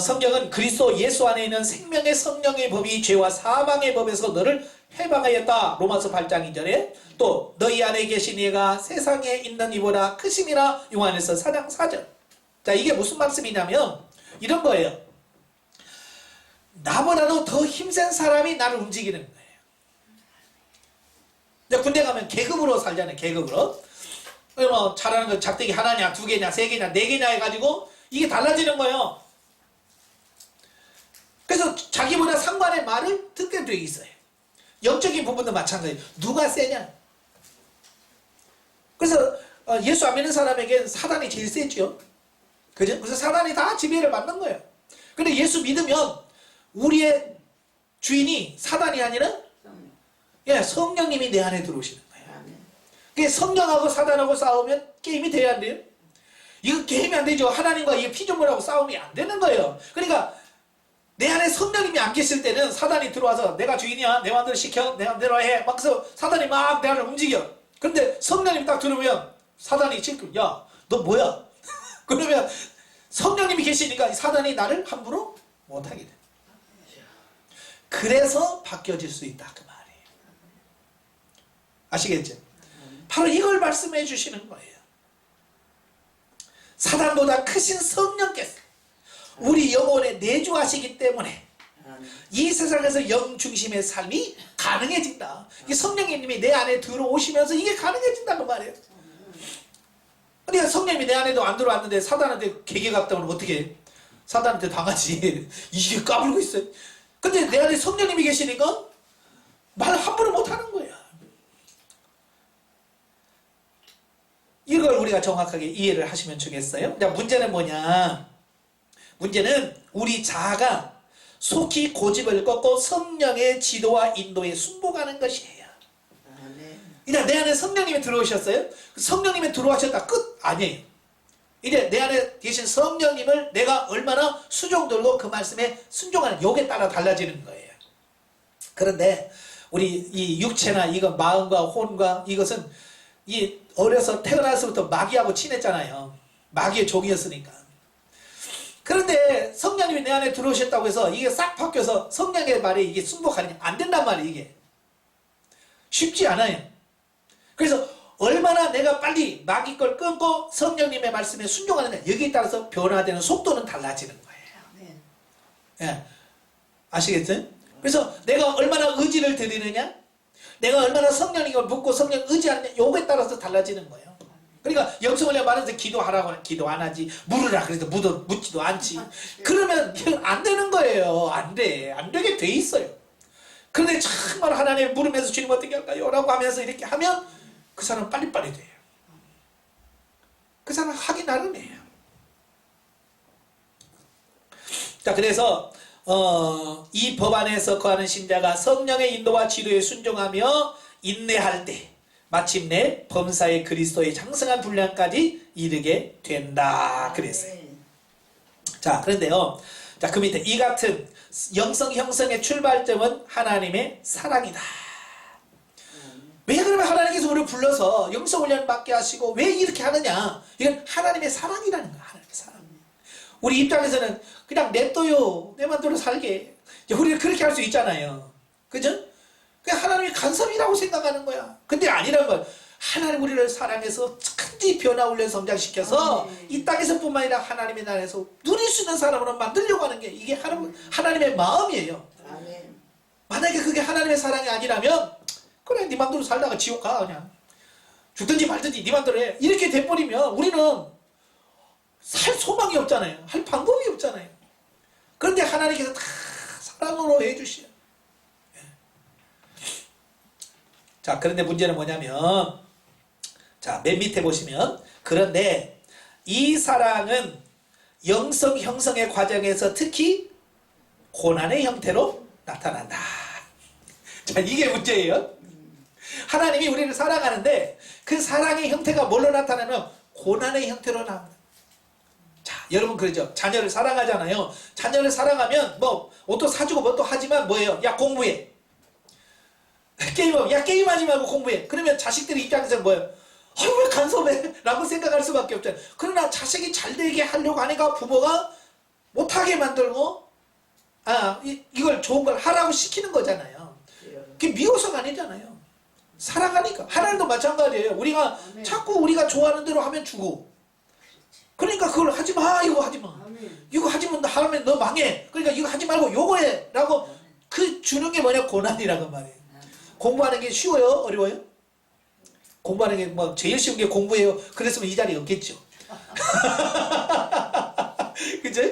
성경은 그리스도 예수 안에 있는 생명의 성령의 법이 죄와 사망의 법에서 너를 해방하였다. 로마서 8장 2절에 또 너희 안에 계신 이가 세상에 있는 이보다 크심이라 요한에서 4장 4절. 자, 이게 무슨 말씀이냐면 이런 거예요. 나보다도 더 힘센 사람이 나를 움직이는 거예요. 군대 가면 계급으로 살잖아요. 계급으로. 뭐 잘하는 거 작대기 하나냐, 두 개냐, 세 개냐, 네 개냐 해가지고 이게 달라지는 거예요. 그래서 자기보다 상관의 말을 듣게 돼 있어요. 영적인 부분도 마찬가지예요. 누가 세냐. 그래서 예수 안 믿는 사람에게 사단이 제일 세죠. 그죠? 그래서 사단이 다 지배를 받는 거예요. 근데 예수 믿으면 우리의 주인이 사단이 아니라 성령님이 내 안에 들어오시는 거예요. 그게 성령하고 사단하고 싸우면 게임이 돼야 안 돼요? 이거 게임이 안 되죠. 하나님과 이 피조물하고 싸움이 안 되는 거예요. 그러니까 내 안에 성령님이 안 계실 때는 사단이 들어와서 내가 주인이야, 내 마음대로 시켜, 내 마음대로 해, 막 그래서 사단이 막 내 안을 움직여. 그런데 성령님이 딱 들어오면 사단이 지금 야, 너 뭐야? 그러면 성령님이 계시니까 사단이 나를 함부로 못하게 돼. 그래서 바뀌어질 수 있다 그 말이에요. 아시겠죠? 바로 이걸 말씀해 주시는 거예요. 사단보다 크신 성령께서 우리 영혼에 내주하시기 때문에 이 세상에서 영 중심의 삶이 가능해진다. 이 성령님이 내 안에 들어오시면서 이게 가능해진다 그 말이에요. 그러니까 성령님이 내 안에도 안 들어왔는데 사단한테 개개 갔다면 어떻게 해? 사단한테 당하지. 이게 까불고 있어요. 근데 내 안에 성령님이 계시니까 말 함부로 못하는 거야. 이걸 우리가 정확하게 이해를 하시면 좋겠어요. 자, 문제는 뭐냐? 문제는 우리 자아가 속히 고집을 꺾고 성령의 지도와 인도에 순복하는 것이에요. 이제 내 안에 성령님이 들어오셨어요? 성령님이 들어오셨다 끝? 아니에요. 이제 내 안에 계신 성령님을 내가 얼마나 수종들고 그 말씀에 순종하는 요게 따라 달라지는 거예요. 그런데 우리 이 육체나 이거 마음과 혼과 이것은 이 어려서 태어나서부터 마귀하고 친했잖아요. 마귀의 종이었으니까. 그런데 성령님이 내 안에 들어오셨다고 해서 이게 싹 바뀌어서 성령의 말에 이게 순복하느냐 안 된단 말이에요. 이게 쉽지 않아요. 그래서 얼마나 내가 빨리 마귀 걸 끊고 성령님의 말씀에 순종하느냐 여기에 따라서 변화되는 속도는 달라지는 거예요. 예. 아시겠어요? 그래서 내가 얼마나 의지를 드리느냐, 내가 얼마나 성령님을 묻고 성령 의지하느냐, 요거에 따라서 달라지는 거예요. 그러니까 영성훈련 말해서 기도하라고 기도 안 하지, 물으라 그래서 묻지도 않지. 그러면 안 되는 거예요. 안 돼. 안 되게 돼 있어요. 그런데 정말 하나님 물으면서 주님 어떻게 할까요? 라고 하면서 이렇게 하면 그 사람 빨리빨리 돼요. 그 사람 하기 나름이에요. 자, 그래서 이 법안에서 거하는 신자가 성령의 인도와 지도에 순종하며 인내할 때 마침내 범사의 그리스도의 장성한 분량까지 이르게 된다 그랬어요. 자, 그런데요, 자, 그 밑에 이 같은 영성 형성의 출발점은 하나님의 사랑이다. 왜 그러면 하나님께서 우리를 불러서 영성훈련 받게 하시고 왜 이렇게 하느냐? 이건 하나님의 사랑이라는 거야. 하나님의 사랑. 우리 입장에서는 그냥 냅둬요, 내 맘대로 살게, 우리는 그렇게 할 수 있잖아요. 그죠? 그냥 하나님이 간섭이라고 생각하는 거야. 근데 아니란 걸. 하나님 우리를 사랑해서 천지 변화훈련 성장시켜서 이 땅에서 뿐만 아니라 하나님의 나라에서 누릴 수 있는 사람으로 만들려고 하는 게 이게 하나님의 마음이에요. 만약에 그게 하나님의 사랑이 아니라면 그래, 네 맘대로 살다가 지옥 가, 그냥 죽든지 말든지 네 맘대로 해, 이렇게 돼버리면 우리는 살 소망이 없잖아요. 할 방법이 없잖아요. 그런데 하나님께서 다 사랑으로 해주시요. 자, 그런데 문제는 뭐냐면, 자, 맨 밑에 보시면, 그런데 이 사랑은 영성 형성의 과정에서 특히 고난의 형태로 나타난다. 자, 이게 문제예요. 하나님이 우리를 사랑하는데 그 사랑의 형태가 뭘로 나타나면 고난의 형태로 나옵니다. 자, 여러분 그러죠. 자녀를 사랑하잖아요. 자녀를 사랑하면 뭐 옷도 사주고 뭐 또 하지만 뭐예요? 야, 공부해. 게임하고, 야, 게임하지 말고 공부해. 그러면 자식들의 입장에서는 뭐예요? 왜 간섭해? 라고 생각할 수밖에 없잖아요. 그러나 자식이 잘 되게 하려고 하니까 부모가 못하게 만들고 이걸 좋은 걸 하라고 시키는 거잖아요. 그게 미워서가 아니잖아요. 사랑하니까. 하나님도 마찬가지예요. 우리가 자꾸 우리가 좋아하는 대로 하면 주고, 그러니까 그걸 하지 마, 이거 하지 마, 이거 하지만 하면 너 망해, 그러니까 이거 하지 말고 요거 해 라고 그 주는 게 뭐냐? 고난이라고 말이에요. 공부하는 게 쉬워요? 어려워요? 공부하는 게 뭐 제일 쉬운 게 공부예요. 그랬으면 이 자리에 없겠죠. 그죠?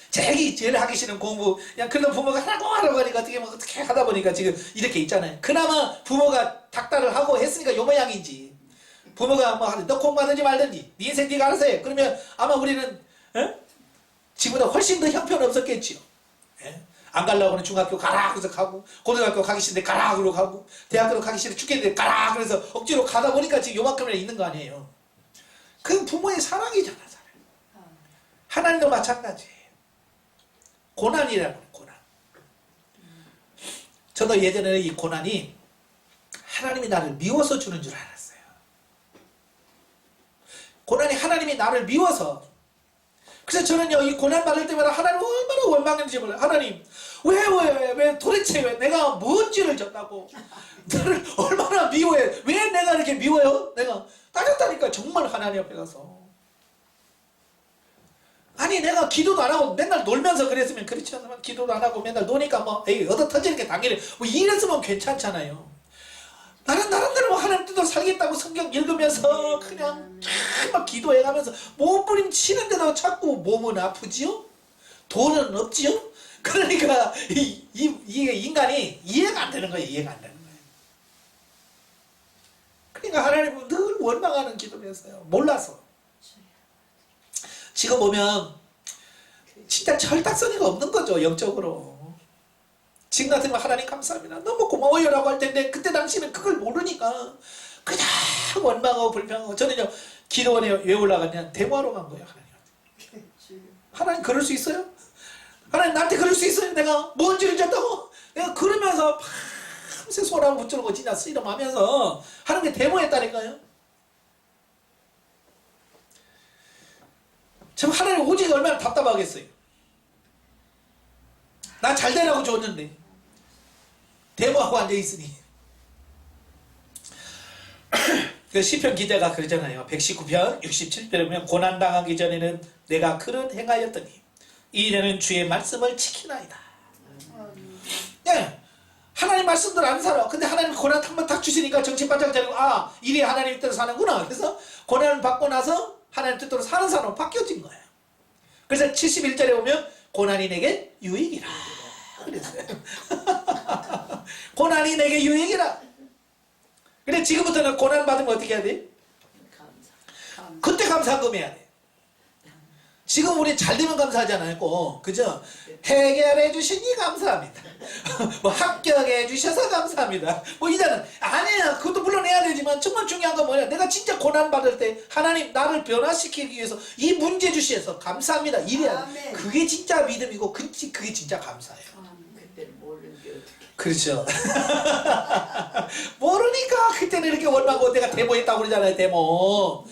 제일 하기 싫은 공부. 그냥 그런 부모가 하라고 하니까 어떻게 하다 보니까 지금 이렇게 있잖아요. 그나마 부모가 닥달을 하고 했으니까 요 모양이지. 부모가 뭐 너 공부하든지 말든지 네 인생 네가 알아서 해. 그러면 아마 우리는 지금보다 훨씬 더 형편없었겠지요. 안 가려고 하는 중학교 가라 그래서 가고, 고등학교 가기 싫은데 가라 그러고 가고, 대학교로 가기 싫은데 죽겠는데 가라 그래서 억지로 가다 보니까 지금 요만큼이나 있는 거 아니에요. 그건 부모의 사랑이잖아. 사랑. 하나님도 마찬가지예요. 고난이라고 해요. 고난. 저도 예전에 이 고난이 하나님이 나를 미워서 주는 줄 알았어요. 고난이 하나님이 나를 미워서. 그래서 저는요, 이 고난 받을 때마다 하나님 얼마나 원망했는지 몰라요. 하나님, 왜 도대체 왜 내가 뭔 죄를 졌다고 나를 얼마나 미워해? 왜 내가 이렇게 미워요? 내가 따졌다니까, 정말 하나님 앞에 가서. 아니, 내가 기도도 안 하고 맨날 놀면서 그랬으면 그렇지 않으면, 기도도 안 하고 맨날 노니까 뭐 에이, 얻어 터지는 게 당연히 뭐 이랬으면 괜찮잖아요. 나는 나름대로 하나님 뜻대로 살겠다고 성경 읽으면서 그냥 막 기도해가면서 몸부림치는데도 자꾸 몸은 아프지요? 돈은 없지요? 그러니까 이게 인간이 이해가 안 되는 거예요. 이해가 안 되는 거예요. 그러니까 하나님은 늘 원망하는 기도를 했어요. 몰라서. 지금 보면 진짜 철딱서니가 없는 거죠. 영적으로. 지금 같으면 하나님 감사합니다, 너무 고마워요 라고 할 텐데, 그때 당시는 그걸 모르니까 그냥 원망하고 불평하고. 저는요, 기도원에 왜 올라갔냐? 대화로 간 거예요. 하나님한테. 하나님 그럴 수 있어요? 하나님 나한테 그럴 수 있어요? 내가 뭔 죄를 졌다고? 내가 그러면서 밤새 소랑 붙들고 진짜 쓰이름하면서 하는 게 데모했다니까요. 참 하나님 오직 얼마나 답답하겠어요. 나 잘 되라고 줬는데 데모하고 앉아있으니. 그 시편 기자가 그러잖아요. 119편 67편에 보면, 고난당하기 전에는 내가 그런 행하였더니 이제는 주의 말씀을 지키나이다. 예. 하나님 말씀대로 안 살아. 근데 하나님 고난 한번 딱 주시니까 정신 바짝 차리고 아 이래 하나님 뜻대로 사는구나. 그래서 고난을 받고 나서 하나님 뜻대로 사는 사람으로 바뀌어진 거예요. 그래서 71절에 보면 고난이 내게 유익이라 그랬어요. 고난이 내게 유익이라. 그래 지금부터는 고난 받으면 어떻게 해야 돼? 감사. 그때 감사금 해야 돼. 지금 우리 잘 되면 감사하잖아요. 꼭. 그죠? 해결해 주시니 감사합니다. 뭐 합격해 주셔서 감사합니다. 뭐 이제는 아니야. 그것도 물론 해야 되지만 정말 중요한 건 뭐냐? 내가 진짜 고난 받을 때 하나님 나를 변화시키기 위해서 이 문제 주시해서 감사합니다. 이래야 아멘. 그게 진짜 믿음이고 그게 진짜 감사예요. 그때 모르는 게 어떻게. 그렇죠. 모르니까 그때는 이렇게 원하고 내가 데모했다고 그러잖아요. 데모.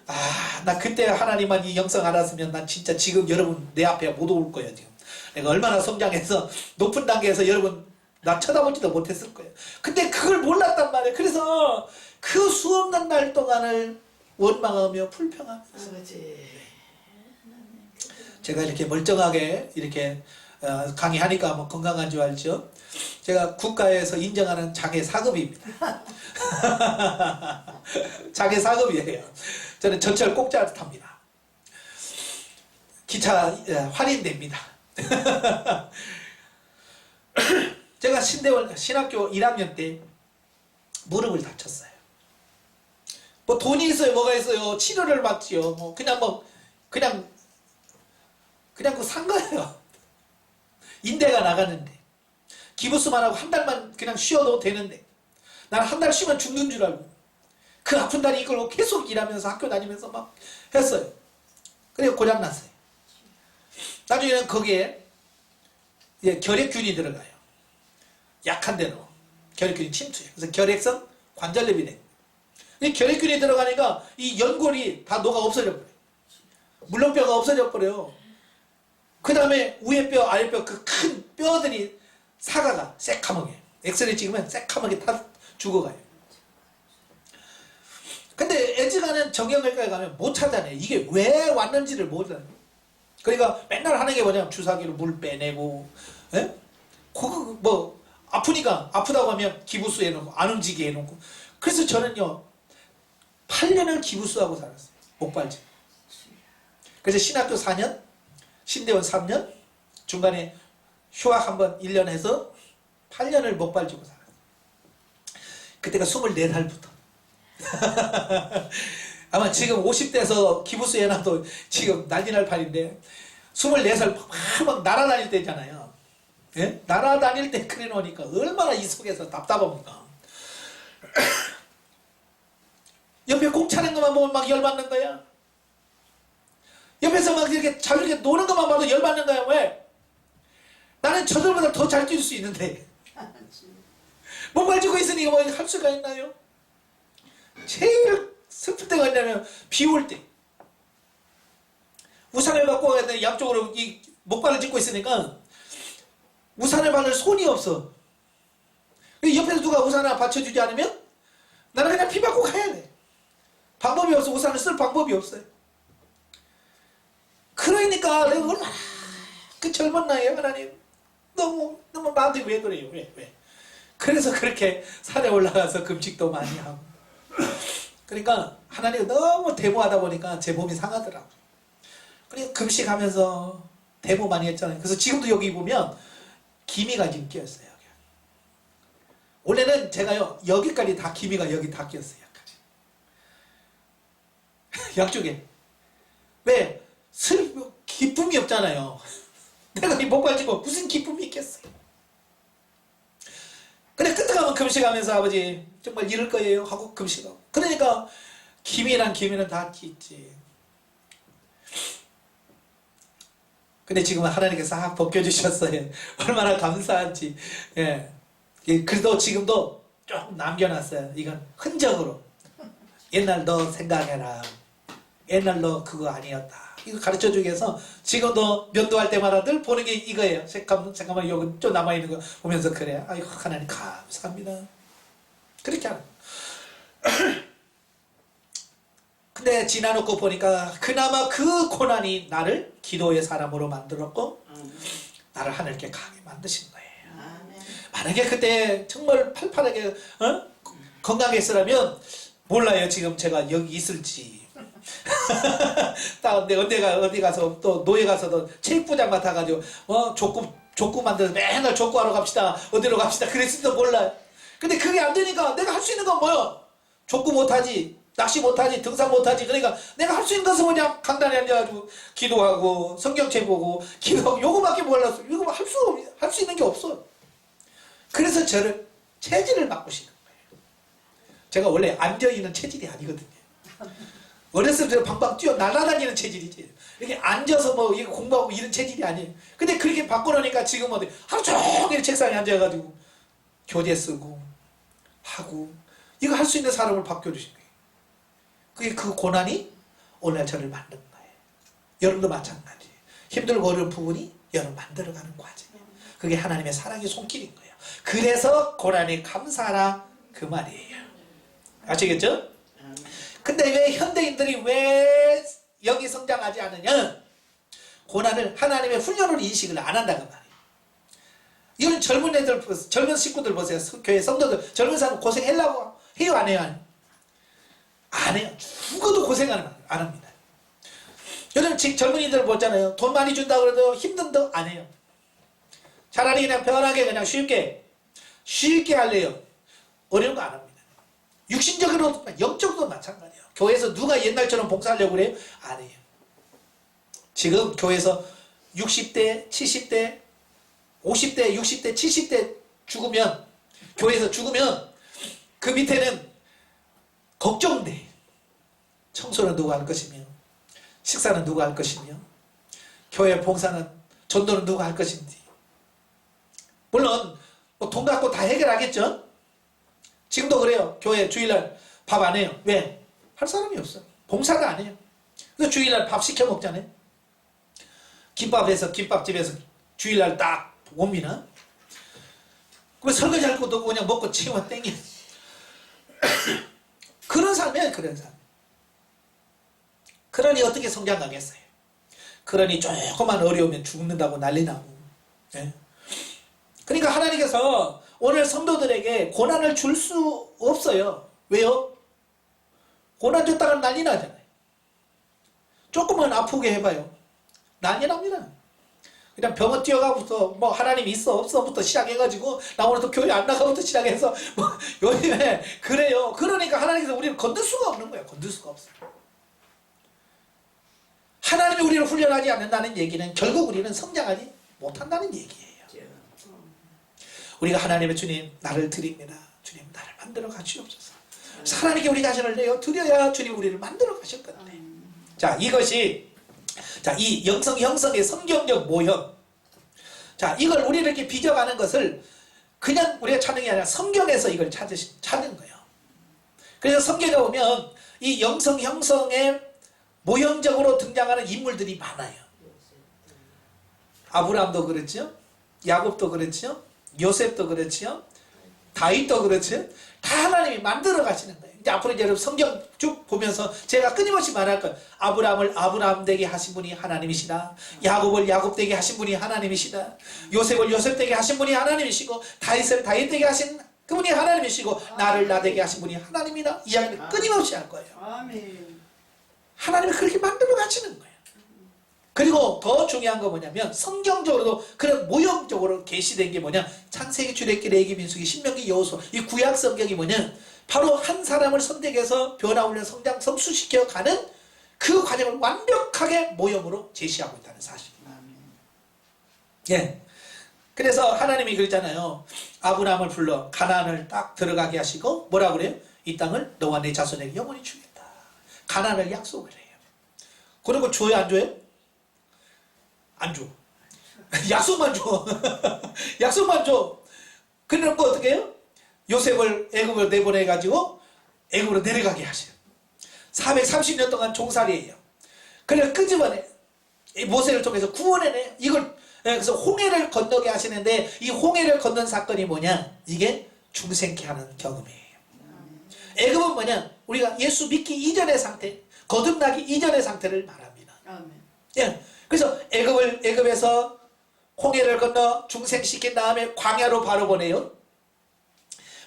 아, 나 그때 하나님만 이 영성 알았으면 난 진짜 지금 여러분 내 앞에 못 올 거예요. 지금 내가 얼마나 성장해서 높은 단계에서 여러분 나 쳐다보지도 못했을 거예요. 근데 그걸 몰랐단 말이에요. 그래서 그 수없는 날 동안을 원망하며 불평하면서 아버지. 제가 이렇게 멀쩡하게 이렇게 강의하니까 뭐 건강한 줄 알죠? 제가 국가에서 인정하는 장애 사급입니다. 장애 사급이에요. 저는 전철 공짜로 탑니다. 기차 할인됩니다. 제가 신학교 1학년 때 무릎을 다쳤어요. 뭐 돈이 있어요, 뭐가 있어요? 치료를 받지요. 뭐 그냥 그 산 거예요. 인대가 나가는데 기부스만 하고 한 달만 그냥 쉬어도 되는데 나는 한 달 쉬면 죽는 줄 알고 그 아픈 다리 이끌고 계속 일하면서 학교 다니면서 막 했어요. 그리고 고장났어요. 나중에는 거기에 결핵균이 들어가요. 약한 데로 결핵균이 침투해요. 그래서 결핵성 관절염이 돼요. 이 결핵균이 들어가니까 이 연골이 다 녹아 없어져 버려요. 물렁뼈가 없어져 버려요. 그 다음에 위에 뼈, 아래 뼈 그 큰 뼈들이 사가가 새카맣게 엑스레이 찍으면 새카맣게 다 죽어가요. 근데 애지간한 정형외과에 가면 못 찾아내. 이게 왜 왔는지를 몰라요. 그러니까 맨날 하는 게 뭐냐면 주사기로 물 빼내고, 예? 뭐 아프니까 아프다고 하면 기부스 해놓고 안 움직이게 해놓고. 그래서 저는요 8년을 기부스하고 살았어요. 목발질. 그래서 신학교 4년, 신대원 3년, 중간에 휴학 한번 1년 해서 8년을 목발지고 살았어요. 그때가 24살부터. 아마 지금 50대에서 기부스 해놔도 지금 난리 날 판인데 24살 막 날아다닐 때잖아요. 예? 날아다닐 때 그래 놓으니까 얼마나 이 속에서 답답합니까? 옆에 공 차는 것만 보면 막 열받는 거야. 옆에서 막 이렇게 자유롭게 노는 것만 봐도 열받는 거야. 왜? 나는 저들보다 더 잘 뛸 수 있는데 목발 쥐고 있으니 뭐 할 수가 있나요? 제일 슬플 때가 있냐면 비 올 때 우산을 갖고 가야 돼. 양쪽으로 이 목발을 짚고 있으니까 우산을 받을 손이 없어. 옆에서 누가 우산을 받쳐주지 않으면 나는 그냥 비 맞고 가야 돼. 방법이 없어. 우산을 쓸 방법이 없어요. 그러니까 내가 얼마나 그 젊은 나이에 하나님 너무 나한테 왜 그래요? 왜? 그래서 그렇게 산에 올라가서 금식도 많이 하고 그러니까 하나님 너무 데모하다 보니까 제 몸이 상하더라고요. 그래서 금식하면서 데모 많이 했잖아요. 그래서 지금도 여기 보면 기미가 지금 끼었어요. 여기. 원래는 제가요 여기까지 다 기미가 여기 다 끼었어요. 양쪽에. 왜? 기쁨이 없잖아요. 내가 이 목발 쥐고 무슨 기쁨이 있겠어요. 근데 끝에 가면 금식하면서 아버지 정말 이럴 거예요 하고 금식하고. 그러니까 기미는 다 있지. 근데 지금은 하나님께서 싹 벗겨주셨어요. 얼마나 감사한지. 예. 그래도 지금도 조금 남겨놨어요. 이건 흔적으로. 옛날 너 생각해라. 옛날 너 그거 아니었다. 이거 가르쳐주기 위해서 지금도 면도할 때마다 늘 보는 게 이거예요. 잠깐만 여기 좀 남아있는 거 보면서 그래. 아이고 하나님 감사합니다. 그렇게 하는 근데 지나놓고 보니까 그나마 그 고난이 나를 기도의 사람으로 만들었고 나를 하늘께 가게 만드신 거예요. 만약에 그때 정말 팔팔하게 건강했으라면 몰라요. 지금 제가 여기 있을지. 딱 어디 가서 또 노예 가서도 체육부장 맡아가지고 족구 만들어서 맨날 족구하러 갑시다. 어디로 갑시다. 그랬을지도 몰라요. 근데 그게 안 되니까 내가 할 수 있는 건 뭐야? 족구 못하지, 낚시 못하지, 등산 못하지. 그러니까 내가 할 수 있는 것은 뭐냐? 강단에 앉아가지고 기도하고 성경책 보고 기도하고 요거밖에 몰랐어. 이거 할 수 있는 게 없어. 그래서 저를 체질을 바꾸시는 거예요. 제가 원래 앉아있는 체질이 아니거든요. 어렸을 때 방방 뛰어 날아다니는 체질이지. 이렇게 앉아서 뭐 이거 공부하고 이런 체질이 아니에요. 근데 그렇게 바꿔놓으니까 지금 어디 하루 종일 책상에 앉아가지고 교재 쓰고 하고 이거 할 수 있는 사람을 바꿔주신 거예요. 그게 그 고난이 오늘 저를 만든 거예요. 여러분도 마찬가지. 힘들고 어려운 부분이 여러분 만들어가는 과정이에요. 그게 하나님의 사랑의 손길인 거예요. 그래서 고난에 감사하라 그 말이에요. 아시겠죠? 근데 왜 현대인들이 왜 영이 성장하지 않느냐? 고난을 하나님의 훈련으로 인식을 안 한다는 말이에요. 이런 젊은 애들, 젊은 식구들 보세요. 교회 성도들, 젊은 사람 고생하려고 해요, 안 해요? 안 해요. 죽어도 고생 안 합니다. 요즘 젊은이들 보잖아요. 돈 많이 준다고 해도 힘든데 안 해요. 차라리 그냥 편하게 그냥 쉽게 할래요. 어려운 거 안 합니다. 육신적으로, 영적으로도 마찬가지예요. 교회에서 누가 옛날처럼 봉사하려고 그래요? 안 해요. 지금 교회에서 60대, 70대, 50대, 60대, 70대 죽으면, 교회에서 죽으면 그 밑에는 걱정돼. 청소는 누가 할 것이며, 식사는 누가 할 것이며, 교회 봉사는, 전도는 누가 할 것인지. 물론 돈 갖고 다 해결하겠죠? 지금도 그래요. 교회 주일날 밥 안 해요. 왜? 할 사람이 없어. 봉사가 안 해요. 그래서 주일날 밥 시켜 먹잖아요. 김밥집에서 주일날 딱 옵니다. 그럼 설거지할 것도 없고 그냥 먹고 치우면 땡겨. 그런 삶이에요. 그런 삶. 그러니 어떻게 성장하겠어요? 그러니 조금만 어려우면 죽는다고 난리 나고. 예? 그러니까 하나님께서 오늘 성도들에게 고난을 줄 수 없어요. 왜요? 고난 줬다가 난리 나잖아요. 조금만 아프게 해봐요. 난리 납니다. 그냥 병원 뛰어가부터 뭐 하나님 있어 없어부터 시작해가지고 나 오늘 또 교회 안 나가부터 시작해서 뭐 요즘에 그래요. 그러니까 하나님께서 우리를 건들 수가 없는 거예요. 건들 수가 없어요. 하나님이 우리를 훈련하지 않는다는 얘기는 결국 우리는 성장하지 못한다는 얘기예요. 우리가 하나님의 주님 나를 드립니다. 주님 나를 만들어 가시옵소서. 하나님께 우리 자신을 내어 드려야 주님 우리를 만들어 가셨거든요. 자, 이것이 이 영성 형성의 성경적 모형. 자, 이걸 우리를 이렇게 빚어가는 것을 그냥 우리가 찾는 게 아니라 성경에서 이걸 찾은 거예요. 그래서 성경에 보면 이 영성 형성의 모형적으로 등장하는 인물들이 많아요. 아브라함도 그렇죠. 야곱도 그렇죠. 요셉도 그렇죠. 다윗도 그렇죠. 다 하나님이 만들어 가시는 거예요. 이제 앞으로 이제 여러분 성경 쭉 보면서 제가 끊임없이 말할 거예요. 아브라함을 아브라함 되게 하신 분이 하나님이시다. 야곱을 야곱 되게 하신 분이 하나님이시다. 요셉을 요셉 되게 하신 분이 하나님이시고 다윗을 다윗 되게 하신 그분이 하나님이시고 나를 나 되게 하신 분이 하나님이다. 이야기를 끊임없이 할 거예요. 아멘. 하나님이 그렇게 만들어 가시는 거예요. 그리고 더 중요한 건 뭐냐면 성경적으로도 그런 모형적으로 계시된 게 뭐냐, 창세기, 출애굽기, 레위기, 민수기, 신명기, 여호수아, 이 구약 성경이 뭐냐, 바로 한 사람을 선택해서 변화, 훈련, 성장, 성수시켜 가는 그 과정을 완벽하게 모형으로 제시하고 있다는 사실입니다. 예. 그래서 하나님이 그랬잖아요. 아브라함을 불러 가나안을 딱 들어가게 하시고 뭐라 그래요? 이 땅을 너와 내 자손에게 영원히 주겠다. 가나안을 약속을 해요. 그리고 줘요, 안 줘요? 안 줘. 약속만 줘. 약속만 줘. 그러면 뭐 어떻게 해요? 요셉을 애굽으로 내보내가지고 애굽으로 내려가게 하셔요. 430년 동안 종살이에요. 그래서 끄집어내. 모세를 통해서 구원해내요. 이걸 그래서 홍해를 건너게 하시는데 이 홍해를 건넌 사건이 뭐냐? 이게 중생케 하는 경험이에요. 애굽은 뭐냐? 우리가 예수 믿기 이전의 상태, 거듭나기 이전의 상태를 말합니다. 아멘. 예. 그래서 애굽에서 홍해를 건너 중생시킨 다음에 광야로 바로 보내요.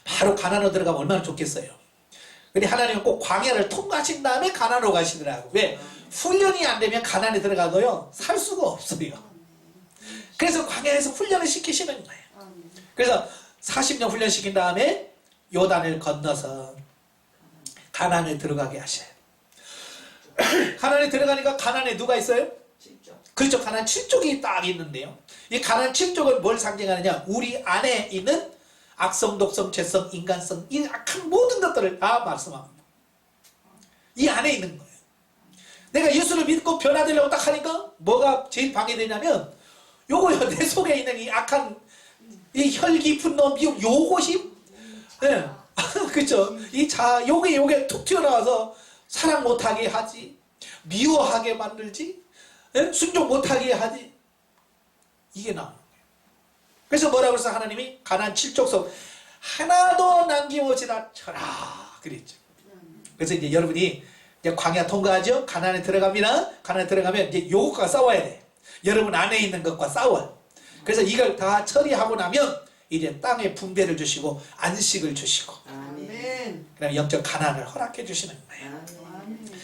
바로 가나안으로 들어가면 얼마나 좋겠어요. 근데 하나님은 꼭 광야를 통과하신 다음에 가나안으로 가시더라고. 왜? 훈련이 안 되면 가나안에 들어가도요 살 수가 없어요. 그래서 광야에서 훈련을 시키시는 거예요. 그래서 40년 훈련시킨 다음에 요단을 건너서 가나안에 들어가게 하셔요. 가나안에 들어가니까 가나안에 누가 있어요? 그렇죠. 가나안 7족이 딱 있는데요. 이 가나안 7족은 뭘 상징하느냐? 우리 안에 있는 악성, 독성, 죄성, 인간성, 이 악한 모든 것들을 다 말씀합니다. 이 안에 있는 거예요. 내가 예수를 믿고 변화되려고 딱 하니까 뭐가 제일 방해되냐면 요거요. 내 속에 있는 이 악한 이 혈기, 분노, 미움, 요것이 네. 그렇죠. 요게 툭 튀어나와서 사랑 못하게 하지, 미워하게 만들지, 네? 순종 못하게 하지. 이게 나오는 거예요. 그래서 뭐라고 해서 하나님이 가나안 7족속 하나도 남김없이 다 쳐라 그랬죠. 그래서 이제 여러분이 이제 광야 통과하죠. 가나안에 들어갑니다. 가나안에 들어가면 이제 요것과 싸워야 돼. 여러분 안에 있는 것과 싸워요. 그래서 이걸 다 처리하고 나면 이제 땅에 분배를 주시고 안식을 주시고 아멘. 그다음에 영적 가난을 허락해 주시는 거예요. 아멘.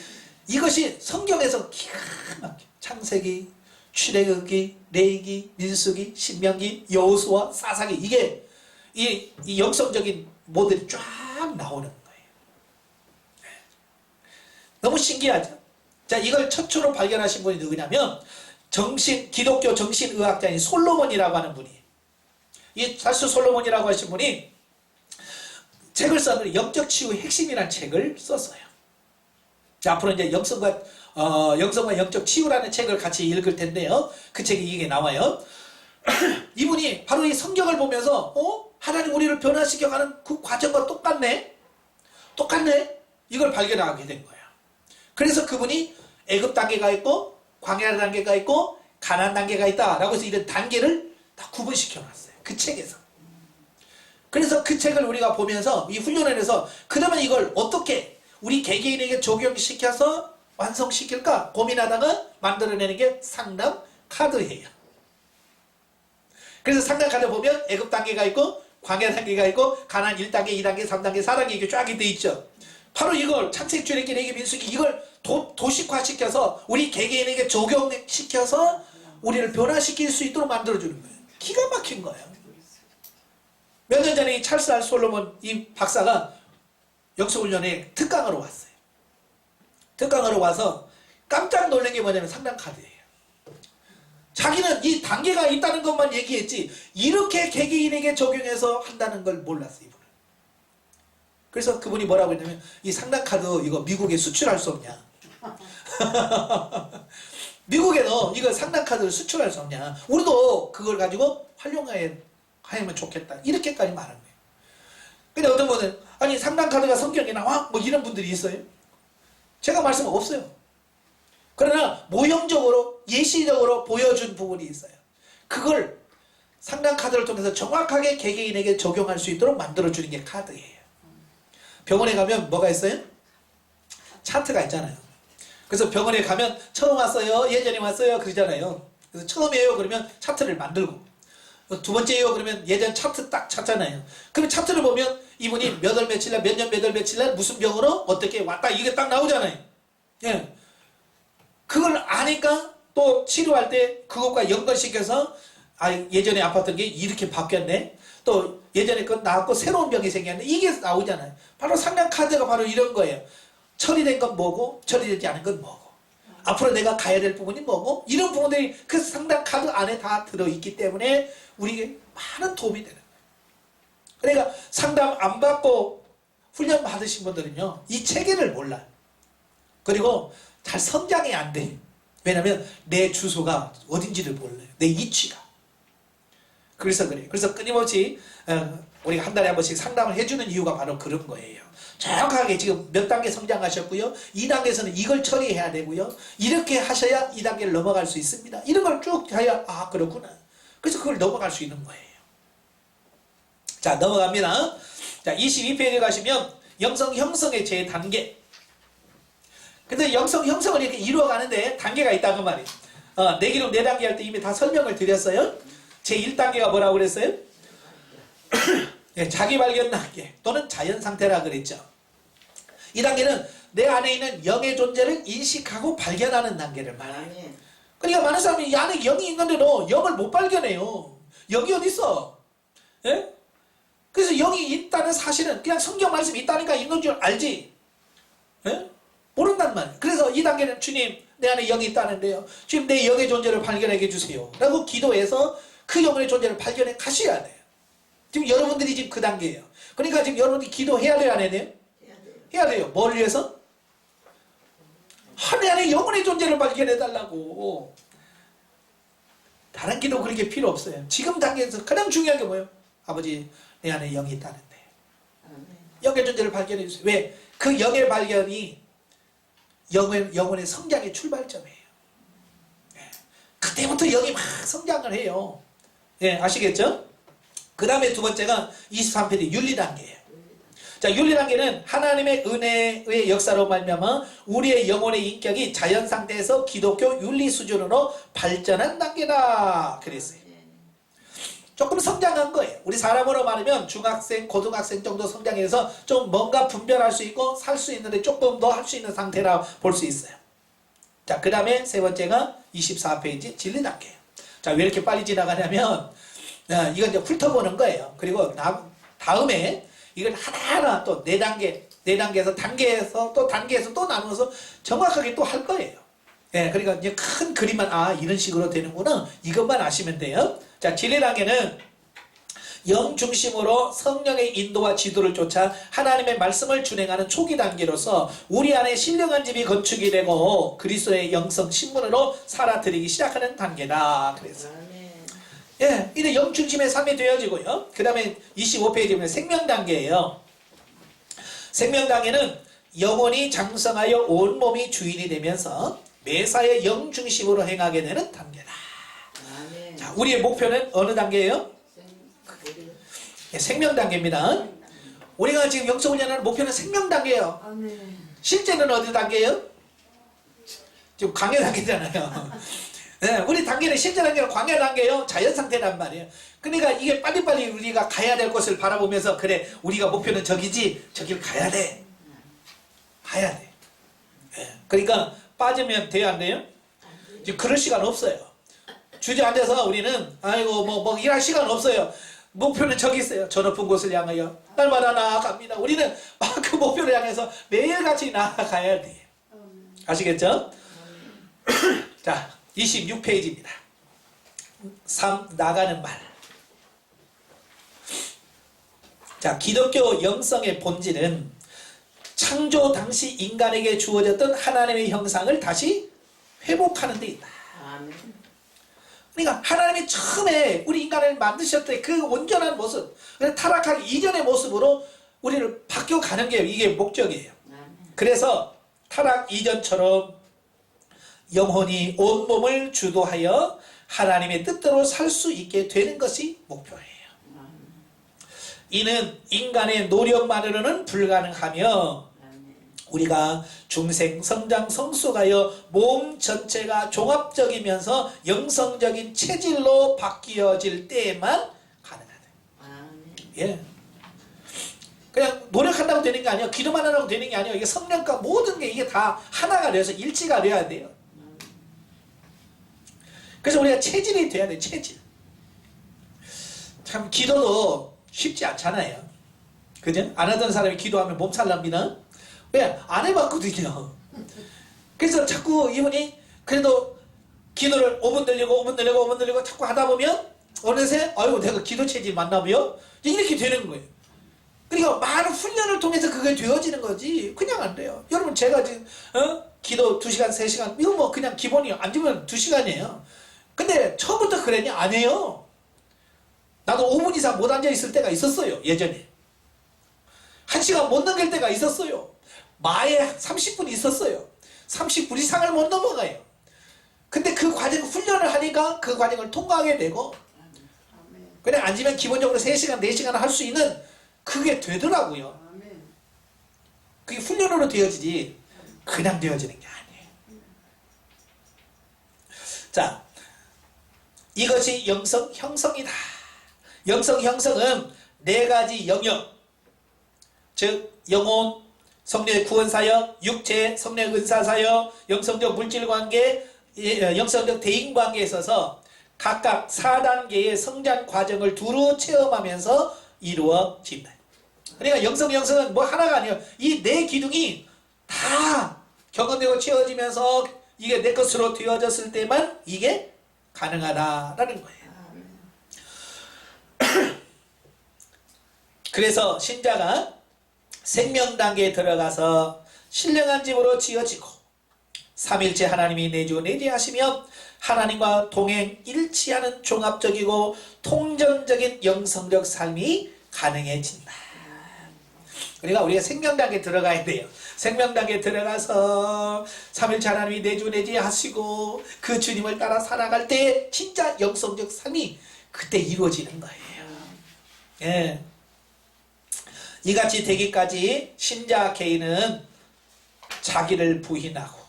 이것이 성경에서 기가 막혀. 창세기, 출애굽기, 레위기, 민수기, 신명기, 여호수아, 사사기 이게 이 영성적인 모델이 쫙 나오는 거예요. 너무 신기하죠? 자, 이걸 최초로 발견하신 분이 누구냐면 기독교 정신의학자인 솔로몬이라고 하는 분이에요. 이 사실 솔로몬이라고 하신 분이 책을 썼는데 영적 치유의 핵심이라는 책을 썼어요. 자, 앞으로 이제 영성과 영적 치유라는 책을 같이 읽을 텐데요. 그 책이 이게 나와요. 이분이 바로 이 성경을 보면서 하나님 우리를 변화시켜가는 그 과정과 똑같네? 이걸 발견하게 된 거예요. 그래서 그분이 애굽 단계가 있고 광야 단계가 있고 가나안 단계가 있다라고 해서 이런 단계를 다 구분시켜 놨어요. 그 책에서. 그래서 그 책을 우리가 보면서 이 훈련을 해서 그러면 이걸 어떻게 우리 개개인에게 적용시켜서 완성시킬까 고민하다가 만들어내는 게 상담 카드예요. 그래서 상담 카드 보면 애굽 단계가 있고 광야 단계가 있고 가나안 1단계, 2단계, 3단계, 4단계 이렇게 쫙 돼 있죠. 바로 이걸 창세기, 출애굽기, 레위기, 민수기 이걸 도식화시켜서 우리 개개인에게 적용시켜서 우리를 변화시킬 수 있도록 만들어주는 거예요. 기가 막힌 거예요. 몇 년 전에 이 찰스 알 솔로몬 이 박사가 역사훈련에 특강으로 왔어요. 특강으로 와서 깜짝 놀란 게 뭐냐면 상담 카드예요. 자기는 이 단계가 있다는 것만 얘기했지 이렇게 개개인에게 적용해서 한다는 걸 몰랐어요. 이분은. 그래서 그분이 뭐라고 했냐면 이 상담 카드 이거 미국에 수출할 수 없냐. 미국에도 이거 상담 카드를 수출할 수 없냐. 우리도 그걸 가지고 활용하면 좋겠다. 이렇게까지 말한 거예요. 근데 어떤 분은 아니 상담 카드가 성경에 나와? 뭐 이런 분들이 있어요. 제가 말씀 없어요. 그러나 모형적으로 예시적으로 보여준 부분이 있어요. 그걸 상담 카드를 통해서 정확하게 개개인에게 적용할 수 있도록 만들어주는 게 카드예요. 병원에 가면 뭐가 있어요? 차트가 있잖아요. 그래서 병원에 가면 처음 왔어요, 예전에 왔어요 그러잖아요. 그래서 처음이에요 그러면 차트를 만들고 두 번째예요 그러면 예전 차트 딱 찾잖아요. 그러면 차트를 보면 이분이 몇 월 며칠 날 몇 년 몇 월 며칠 날 무슨 병으로 어떻게 왔다 이게 딱 나오잖아요. 예. 그걸 아니까 또 치료할 때 그것과 연관시켜서 예전에 아팠던 게 이렇게 바뀌었네. 또 예전에 그 나왔고 새로운 병이 생겼네. 이게 나오잖아요. 바로 상담 카드가 바로 이런 거예요. 처리된 건 뭐고 처리되지 않은 건 뭐고 앞으로 내가 가야 될 부분이 뭐고 이런 부분들이 그 상담 카드 안에 다 들어있기 때문에 우리에게 많은 도움이 되는 거예요. 그러니까 상담 안 받고 훈련 받으신 분들은요 이 체계를 몰라요. 그리고 잘 성장이 안 돼. 왜냐면 내 주소가 어딘지를 몰라요. 내 위치가. 그래서 그래요. 그래서 끊임없이 우리가 한 달에 한 번씩 상담을 해주는 이유가 바로 그런 거예요. 정확하게 지금 몇 단계 성장하셨고요. 2단계에서는 이걸 처리해야 되고요. 이렇게 하셔야 2단계를 넘어갈 수 있습니다. 이런 걸 쭉 해야 그렇구나. 그래서 그걸 넘어갈 수 있는 거예요. 자 넘어갑니다. 자 22페이지에 가시면 영성 형성의 제 단계. 근데 영성 형성을 이렇게 이루어가는데 단계가 있다고 말이에요. 내기록 4단계 할 때 이미 다 설명을 드렸어요. 제1단계가 뭐라고 그랬어요? 네, 자기 발견 단계 또는 자연 상태라 그랬죠. 이 단계는 내 안에 있는 영의 존재를 인식하고 발견하는 단계를 말해요. 아멘. 그러니까 많은 사람이 이 안에 영이 있는데도 영을 못 발견해요. 영이 어디 있어? 예? 그래서 영이 있다는 사실은 그냥 성경 말씀이 있다니까 있는 줄 알지. 예? 모른단 말이에요. 그래서 이 단계는 주님 내 안에 영이 있다는데요. 주님 내 영의 존재를 발견해 주세요. 라고 기도해서 그 영의 존재를 발견해 가셔야 돼요. 지금 여러분들이 지금 그 단계예요. 그러니까 지금 여러분들이 기도해야 돼요, 안 해야 돼요? 해야 돼요. 해야 돼요. 뭘 위해서? 내 안에 영혼의 존재를 발견해 달라고. 다른 기도 그렇게 필요 없어요. 지금 단계에서 가장 중요한 게 뭐예요? 아버지 내 안에 영이 있다는데 아멘. 영의 존재를 발견해 주세요. 왜? 그 영의 발견이 영혼의 성장의 출발점이에요. 예. 그때부터 영이 막 성장을 해요. 예, 아시겠죠? 그 다음에 두 번째가 23페이지 윤리 단계예요. 자, 윤리 단계는 하나님의 은혜의 역사로 말미암아 우리의 영혼의 인격이 자연 상태에서 기독교 윤리 수준으로 발전한 단계다. 그랬어요. 조금 성장한 거예요. 우리 사람으로 말하면 중학생, 고등학생 정도 성장해서 좀 뭔가 분별할 수 있고 살 수 있는데 조금 더 할 수 있는 상태라 볼 수 있어요. 자, 그 다음에 세 번째가 24페이지 진리 단계예요. 자, 왜 이렇게 빨리 지나가냐면 이건 이제 훑어보는 거예요. 그리고 다음에 이걸 하나하나 또 네 단계에서 단계에서 또 나누어서 정확하게 또 할 거예요. 예, 그러니까 이제 큰 그림만 이런 식으로 되는구나 이것만 아시면 돼요. 자, 진리 단계는 영 중심으로 성령의 인도와 지도를 쫓아 하나님의 말씀을 준행하는 초기 단계로서 우리 안에 신령한 집이 건축이 되고 그리스도의 영성 신분으로 살아들이기 시작하는 단계다. 그래서 예, 이제 영 중심의 삶이 되어지고요. 그 다음에 25페이지에 보면 생명 단계예요. 생명 단계는 영혼이 장성하여 온 몸이 주인이 되면서 매사에 영 중심으로 행하게 되는 단계다. 아멘. 자, 우리의 목표는 어느 단계예요? 예, 생명 단계입니다. 우리가 지금 영성훈련하는 목표는 생명 단계예요. 아멘. 실제는 어디 단계예요? 지금 광야 단계잖아요. 네, 우리 단계는 실제 단계는 광야 단계예요. 자연 상태란 말이에요. 그러니까 이게 빨리빨리 우리가 가야 될 것을 바라보면서 그래 우리가 목표는 저기지 저길 가야 돼. 가야 돼. 네, 그러니까 빠지면 돼요 안 돼요? 지금 그럴 시간 없어요. 주저앉아서 우리는 아이고 뭐 일할 시간 없어요. 목표는 저기 있어요. 저 높은 곳을 향하여 날마다 나아갑니다. 우리는 그 목표를 향해서 매일같이 나아가야 돼요. 아시겠죠? 자, 26페이지입니다. 3. 나가는 말. 자, 기독교 영성의 본질은 창조 당시 인간에게 주어졌던 하나님의 형상을 다시 회복하는 데 있다. 아멘. 그러니까 하나님이 처음에 우리 인간을 만드셨을 때 그 온전한 모습, 타락하기 이전의 모습으로 우리를 바뀌어가는 게 이게 목적이에요. 아멘. 그래서 타락 이전처럼 영혼이 온몸을 주도하여 하나님의 뜻대로 살 수 있게 되는 것이 목표예요. 이는 인간의 노력만으로는 불가능하며 우리가 중생, 성장, 성숙하여 몸 전체가 종합적이면서 영성적인 체질로 바뀌어질 때에만 가능하다. 예. 그냥 노력한다고 되는 게 아니에요. 기도만 하라고 되는 게 아니에요. 이게 성령과 모든 게 이게 다 하나가 되어서 일치가 되어야 돼요. 그래서 우리가 체질이 돼야 돼요. 체질. 참 기도도 쉽지 않잖아요. 그죠? 안 하던 사람이 기도하면 몸살 납니다. 왜? 안 해봤거든요. 그래서 자꾸 이분이 그래도 기도를 5분 늘리고 자꾸 하다 보면 어느새 아이고 내가 기도 체질 맞나봐요? 이렇게 되는 거예요. 그러니까 많은 훈련을 통해서 그게 되어지는 거지 그냥 안 돼요. 여러분 제가 지금 기도 2시간 3시간 이거 뭐 그냥 기본이에요. 앉으면 2시간이에요. 근데 처음부터 그랬냐? 안 해요. 나도 5분 이상 못 앉아있을 때가 있었어요. 예전에 1시간 못 넘길 때가 있었어요. 마에 30분 있었어요. 30분 이상을 못 넘어가요. 근데 그 과정 훈련을 하니까 그 과정을 통과하게 되고 그냥 앉으면 기본적으로 3시간 4시간 할 수 있는 그게 되더라고요. 그게 훈련으로 되어지지 그냥 되어지는 게 아니에요. 자, 이것이 영성 형성이다. 영성 형성은 네 가지 영역, 즉 영혼, 성령의 구원사역, 육체, 성령의 은사사역, 영성적 물질관계, 영성적 대인관계에 있어서 각각 4단계의 성장 과정을 두루 체험하면서 이루어진다. 그러니까 영성 형성은 뭐 하나가 아니에요. 이 네 기둥이 다 경험되고 채워지면서 이게 내 것으로 되어졌을 때만 이게 가능하다라는 거예요. 그래서 신자가 생명 단계에 들어가서 신령한 집으로 지어지고 삼일째 하나님이 내주 내재하시며 하나님과 동행 일치하는 종합적이고 통전적인 영성적 삶이 가능해진다. 그러니까 우리가 생명 단계에 들어가야 돼요. 생명 단계에 들어가서 삼일째 하나님이 내주 내재하시고 그 주님을 따라 살아갈 때 진짜 영성적 삶이 그때 이루어지는 거예요. 예. 이같이 되기까지 신자 개인은 자기를 부인하고,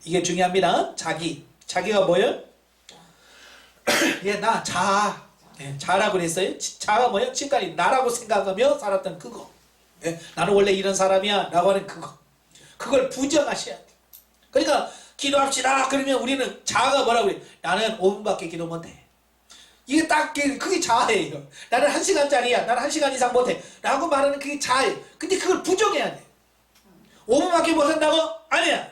이게 중요합니다. 자기가 뭐예요? 예, 나 자. 예, 자라고 그랬어요. 자가 뭐예요? 지금까지 나라고 생각하며 살았던 그거. 예, 나는 원래 이런 사람이야 라고 하는 그거. 그걸 부정하셔야 돼. 그러니까 기도합시다 그러면 우리는 자아가 뭐라고 그래? 나는 5분밖에 기도 못해. 이게 딱 그게 자아예요. 나는 1시간짜리야. 나는 1시간 이상 못해. 라고 말하는 그게 자아예요. 근데 그걸 부정해야 돼. 5분밖에 못한다고? 아니야.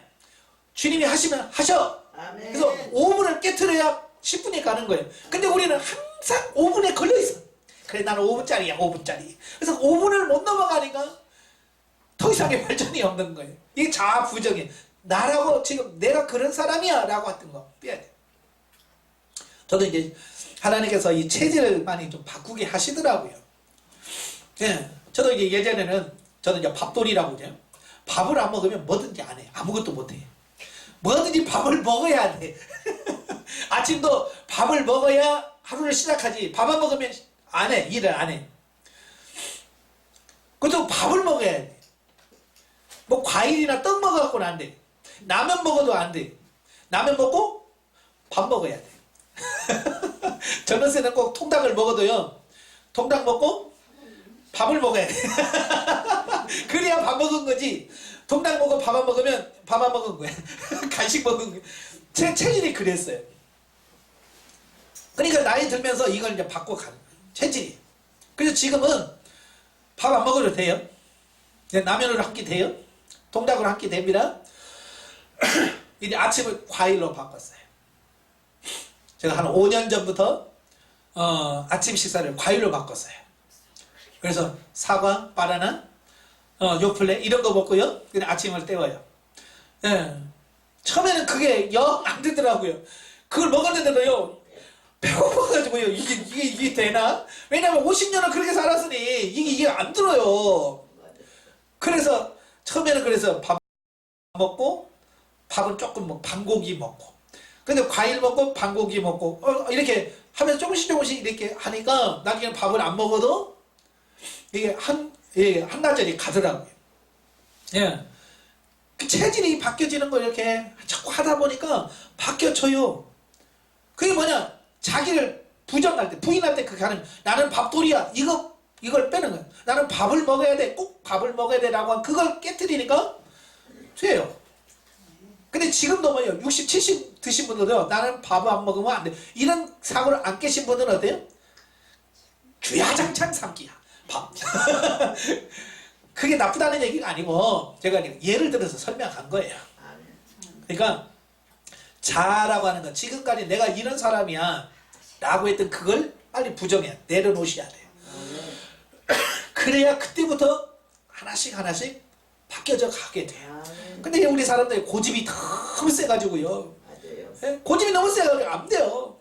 주님이 하시면 하셔. 아멘. 그래서 5분을 깨트려야 10분이 가는 거예요. 근데 우리는 항상 5분에 걸려있어. 그래 나는 5분짜리야 5분짜리. 그래서 5분을 못 넘어가니까 더 이상의 발전이 없는 거예요. 이게 자아 부정이에요. 나라고 지금 내가 그런 사람이야 라고 했던 거 빼야 돼. 저도 이제 하나님께서 이 체질을 많이 좀 바꾸게 하시더라고요. 예, 저도 이제 예전에는 저는 이제 밥돌이라고 그래요. 밥을 안 먹으면 뭐든지 안 해. 아무것도 못 해. 뭐든지 밥을 먹어야 돼. 아침도 밥을 먹어야 하루를 시작하지. 밥 안 먹으면 안 해. 일을 안 해. 그것도 밥을 먹어야 돼. 뭐 과일이나 떡 먹어갖고는 안 돼. 라면 먹어도 안 돼. 라면 먹고 밥 먹어야 돼. 전원세는 꼭 통닭을 먹어도요. 통닭 먹고 밥을 먹어야 돼. 그래야 밥 먹은 거지. 통닭 먹고 밥 안 먹으면 밥 안 먹은 거야. 간식 먹은 거야. 제 체질이 그랬어요. 그러니까 나이 들면서 이걸 이제 바꿔가는 거예요. 체질이. 그래서 지금은 밥 안 먹어도 돼요. 그냥 라면으로 한 끼 돼요. 통닭으로 한 끼 됩니다. 이제 아침을 과일로 바꿨어요. 제가 한 5년 전부터 아침 식사를 과일로 바꿨어요. 그래서 사과, 바나나, 요플레 이런 거 먹고요. 그냥 아침을 때워요. 예. 처음에는 그게 영 안 되더라고요. 그걸 먹었는데도요. 배고파가지고요. 이게 되나? 왜냐면 50년을 그렇게 살았으니 이게 안 들어요. 그래서 처음에는 그래서 밥 먹고 밥은 조금 반고기 먹고 근데 과일 먹고 반고기 먹고 이렇게 하면서 조금씩 이렇게 하니까 나중에 밥을 안 먹어도 이게 한나절이 가더라고요. 예. 그 체질이 바뀌어지는 거 이렇게 자꾸 하다 보니까 바뀌어져요. 그게 뭐냐? 자기를 부정할 때, 부인할 때 그렇게 하는, 나는 밥돌이야. 이걸 빼는 거야. 나는 밥을 먹어야 돼. 꼭 밥을 먹어야 돼. 라고 하면 그걸 깨트리니까 돼요. 근데 지금도 뭐예요? 60, 70 드신 분들도 나는 밥을 안 먹으면 안 돼. 이런 사고를 안 깨신 분들은 어때요? 주야장창 삼기야. 밥. 그게 나쁘다는 얘기가 아니고 제가 예를 들어서 설명한 거예요. 그러니까 자라고 하는 건 지금까지 내가 이런 사람이야 라고 했던 그걸 빨리 부정해야 내려놓으셔야 돼요. 그래야 그때부터 하나씩 바뀌어져 가게 돼요. 근데 우리 사람들이 고집이 너무 세가지고요. 예? 고집이 너무 세가지고 안 돼요.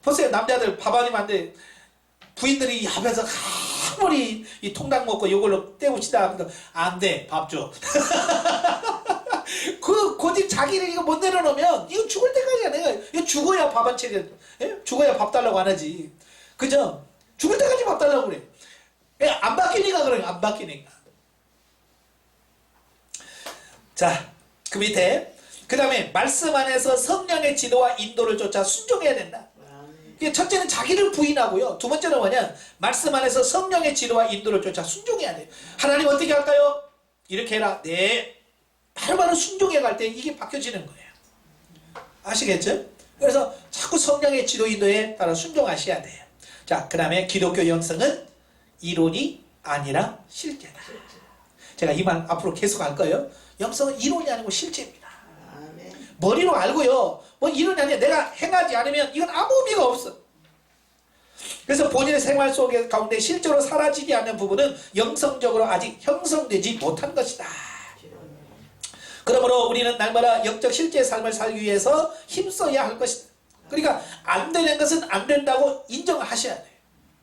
보세요. 남자들 밥 아니면 안 돼. 부인들이 앞에서 아무리 이 통닭 먹고 이걸로 때우시다 하면 안 돼. 밥 줘. 그 고집 자기를 이거 못 내려놓으면 이거 죽을 때까지야. 내가 이거 죽어야 밥 한 채, 예? 죽어야 밥 달라고 안 하지. 그죠? 죽을 때까지 밥 달라고 그래. 안 바뀌니까 그래. 안 바뀌니까. 자, 그 밑에 그 다음에 말씀 안에서 성령의 지도와 인도를 쫓아 순종해야 된다. 이게 첫째는 자기를 부인하고요. 두 번째는 뭐냐? 말씀 안에서 성령의 지도와 인도를 쫓아 순종해야 돼요. 하나님 어떻게 할까요? 이렇게 해라. 네. 바로바로 순종해 갈 때 이게 바뀌어지는 거예요. 아시겠죠? 그래서 자꾸 성령의 지도 인도에 따라 순종하셔야 돼요. 자, 그 다음에 기독교 영성은 이론이 아니라 실제다. 제가 이 말 앞으로 계속 할 거예요. 영성은 이론이 아니고 실제입니다. 머리로 알고요. 뭐 이론이 아니라 내가 행하지 않으면 이건 아무 의미가 없어. 그래서 본인의 생활 속에 가운데 실제로 사라지지 않는 부분은 영성적으로 아직 형성되지 못한 것이다. 그러므로 우리는 날마다 영적 실제 삶을 살기 위해서 힘써야 할 것이다. 그러니까 안 되는 것은 안 된다고 인정하셔야 돼요.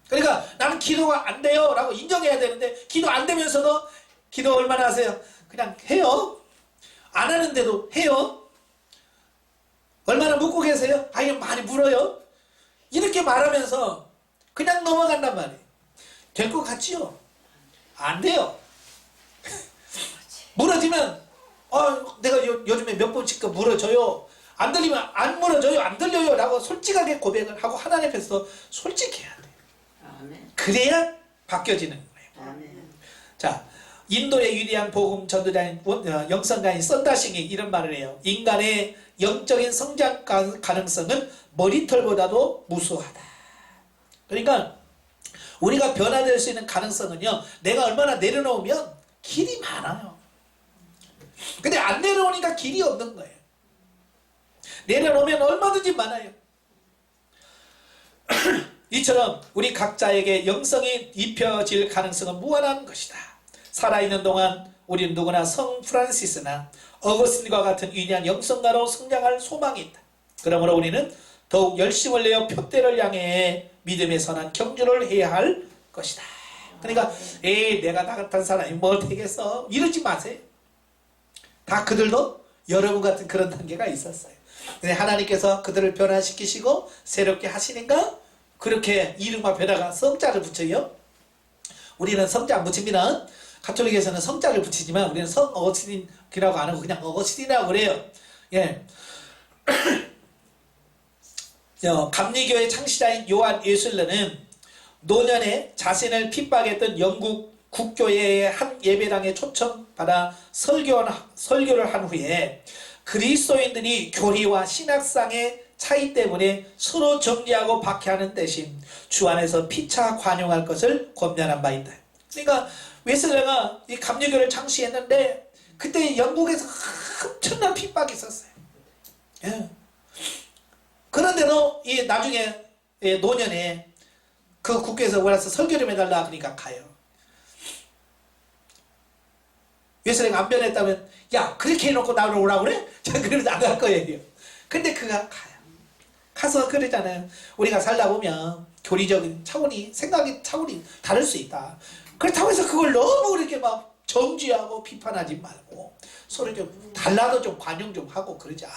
그러니까 나는 기도가 안 돼요 라고 인정해야 되는데 기도 안 되면서도 기도 얼마나 하세요? 그냥 해요. 안 하는데도 해요. 얼마나 묻고 계세요? 아니 많이 물어요. 이렇게 말하면서 그냥 넘어간단 말이에요. 될 것 같지요? 안 돼요. 물어지면 내가 요즘에 몇 번씩 물어줘요. 안 들리면 안 물어줘요. 안 들려요 라고 솔직하게 고백을 하고 하나님 앞에서 솔직해야 돼요. 그래야 바뀌어지는 거예요. 자, 인도의 위대한 복음 전도자인 영성가인 썬다싱이 이런 말을 해요. 인간의 영적인 성장 가능성은 머리털보다도 무수하다. 그러니까 우리가 변화될 수 있는 가능성은요, 내가 얼마나 내려놓으면 길이 많아요. 근데 안 내려오니까 길이 없는 거예요. 내려놓으면 얼마든지 많아요. 이처럼 우리 각자에게 영성이 입혀질 가능성은 무한한 것이다. 살아있는 동안 우리는 누구나 성 프란시스나 어거스틴과 같은 위대한 영성가로 성장할 소망이 있다. 그러므로 우리는 더욱 열심을 내어 표대를 향해 믿음의 선한 경주를 해야 할 것이다. 그러니까 내가 나 같은 사람이 뭘 되겠어 이러지 마세요. 다 그들도 여러분 같은 그런 단계가 있었어요. 근데 하나님께서 그들을 변화시키시고 새롭게 하시니까 그렇게 이름 앞에다가 성자를 붙여요. 우리는 성자 안 붙입니다. 가톨릭에서는 성자를 붙이지만 우리는 성 어거스틴이라고 안 하고 그냥 어거스틴이라고 그래요. 예. 감리교의 창시자인 요한 예술러는 노년에 자신을 핍박했던 영국 국교회의 한 예배당에 초청받아 설교를 한 후에 그리스도인들이 교리와 신학상의 차이 때문에 서로 정죄하고 박해하는 대신 주 안에서 피차 관용할 것을 권면한 바 있다. 그러니까 웨슬레가 이 감리교를 창시했는데 그때 영국에서 엄청난 핍박이 있었어요. 예. 그런데도 이 나중에 노년에 그 국교에서 올라서 설교를 해달라 그러니까 가요. 웨슬레가 안 변했다면 야 그렇게 해놓고 나를 오라고 그래? 그러면서 안 갈 거예요. 근데 그가 가요. 가서 그러잖아요. 우리가 살다 보면 교리적인 차원이 생각의 차원이 다를 수 있다. 그렇다고 해서 그걸 너무 그렇게 막 정죄하고 비판하지 말고 서로 좀 달라도 좀 관용 좀 하고 그러자.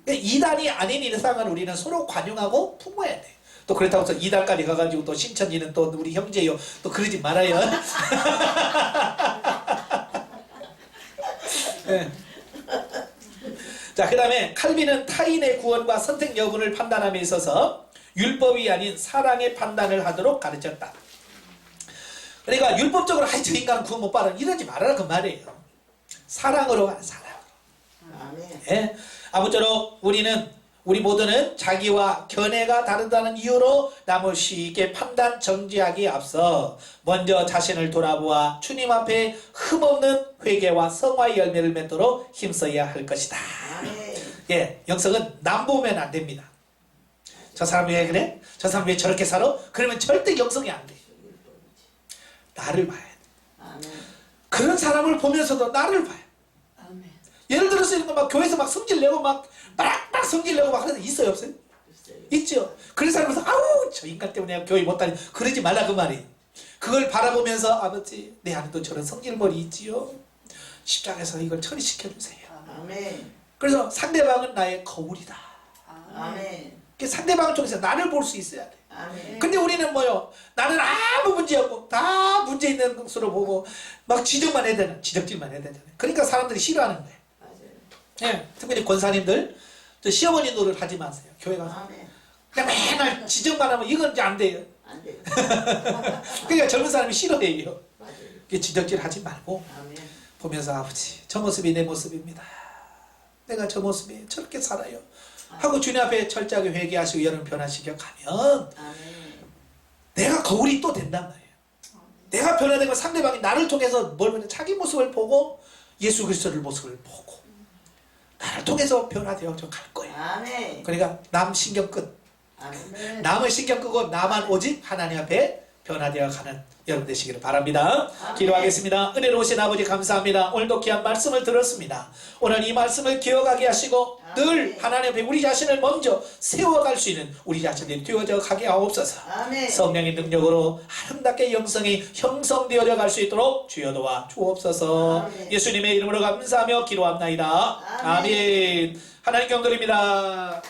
이단이 아닌 이상은 우리는 서로 관용하고 품어야 돼. 또 그렇다고 해서 이단까지 가가지고 또 신천지는 또 우리 형제요 또 그러지 말아요. 네. 자, 그 다음에 칼빈은 타인의 구원과 선택 여부를 판단함에 있어서 율법이 아닌 사랑의 판단을 하도록 가르쳤다. 그러니까 율법적으로 저 인간은 구원 못 받아 이러지 말아라 그 말이에요. 사랑으로 가는 사랑으로. 예? 아무쪼록 우리 모두는 자기와 견해가 다르다는 이유로 남을 쉽게 판단 정지하기에 앞서 먼저 자신을 돌아보아 주님 앞에 흠없는 회개와 성화의 열매를 맺도록 힘써야 할 것이다. 예, 영성은 남 보면 안 됩니다. 저 사람이 왜 그래? 저 사람이 왜 저렇게 살아? 그러면 절대 영성이 안 돼. 나를 봐야 돼. 그런 사람을 보면서도 나를 봐야 돼. 예를 들어서 이런 거 막 교회에서 막 성질내고 막 성질내고 막 그런 데 있어요 없어요? 있죠. 그런 사람에서 아우 저 인간 때문에 내가 교회 못 다니 그러지 말라 그 말이에요. 그걸 바라보면서 아버지 내 안에도 저런 성질머리 있지요. 십자가에서 이걸 처리시켜 주세요. 그래서 상대방은 나의 거울이다. 상대방을 통해서 나를 볼 수 있어야 돼. 근데 우리는 뭐요? 나는 아무 문제 없고 다 문제 있는 것으로 보고 막 지적질만 해야 되잖아요. 그러니까 사람들이 싫어하는 거예요. 예, 특별히 권사님들 저 시어머니 노릇 하지 마세요. 교회 가서 아멘. 그냥 맨날 지적만 하면 이건 이제 안 돼요. 안 돼요. 그러니까 젊은 사람이 싫어해요. 맞아요. 지적질 하지 말고 아멘. 보면서 아버지 저 모습이 내 모습입니다. 내가 저 모습이 저렇게 살아요. 하고 주님 앞에 철저하게 회개하시고 여러분 변화시켜 가면 아멘. 내가 거울이 또 된단 말이에요. 내가 변화된 건 상대방이 나를 통해서 뭘 보냐 자기 모습을 보고 예수 그리스도를 모습을 보고 나를 통해서 변화되어져 갈 거예요. 아멘. 그러니까 남 신경 끝. 아멘. 남을 신경 끄고 나만 오직 하나님 앞에 변화되어 가는 여러분 되시기를 바랍니다. 아멘. 기도하겠습니다. 은혜로우신 아버지 감사합니다. 오늘도 귀한 말씀을 들었습니다. 오늘 이 말씀을 기억하게 하시고 늘 아멘. 하나님 앞에 우리 자신을 먼저 세워갈 수 있는 우리 자신들이 되어져 가게 하옵소서. 아멘. 성령의 능력으로 아름답게 영성이 형성되어져 갈 수 있도록 주여 도와 주옵소서. 아멘. 예수님의 이름으로 감사하며 기도합나이다. 아멘. 아멘. 하나님 경도입니다.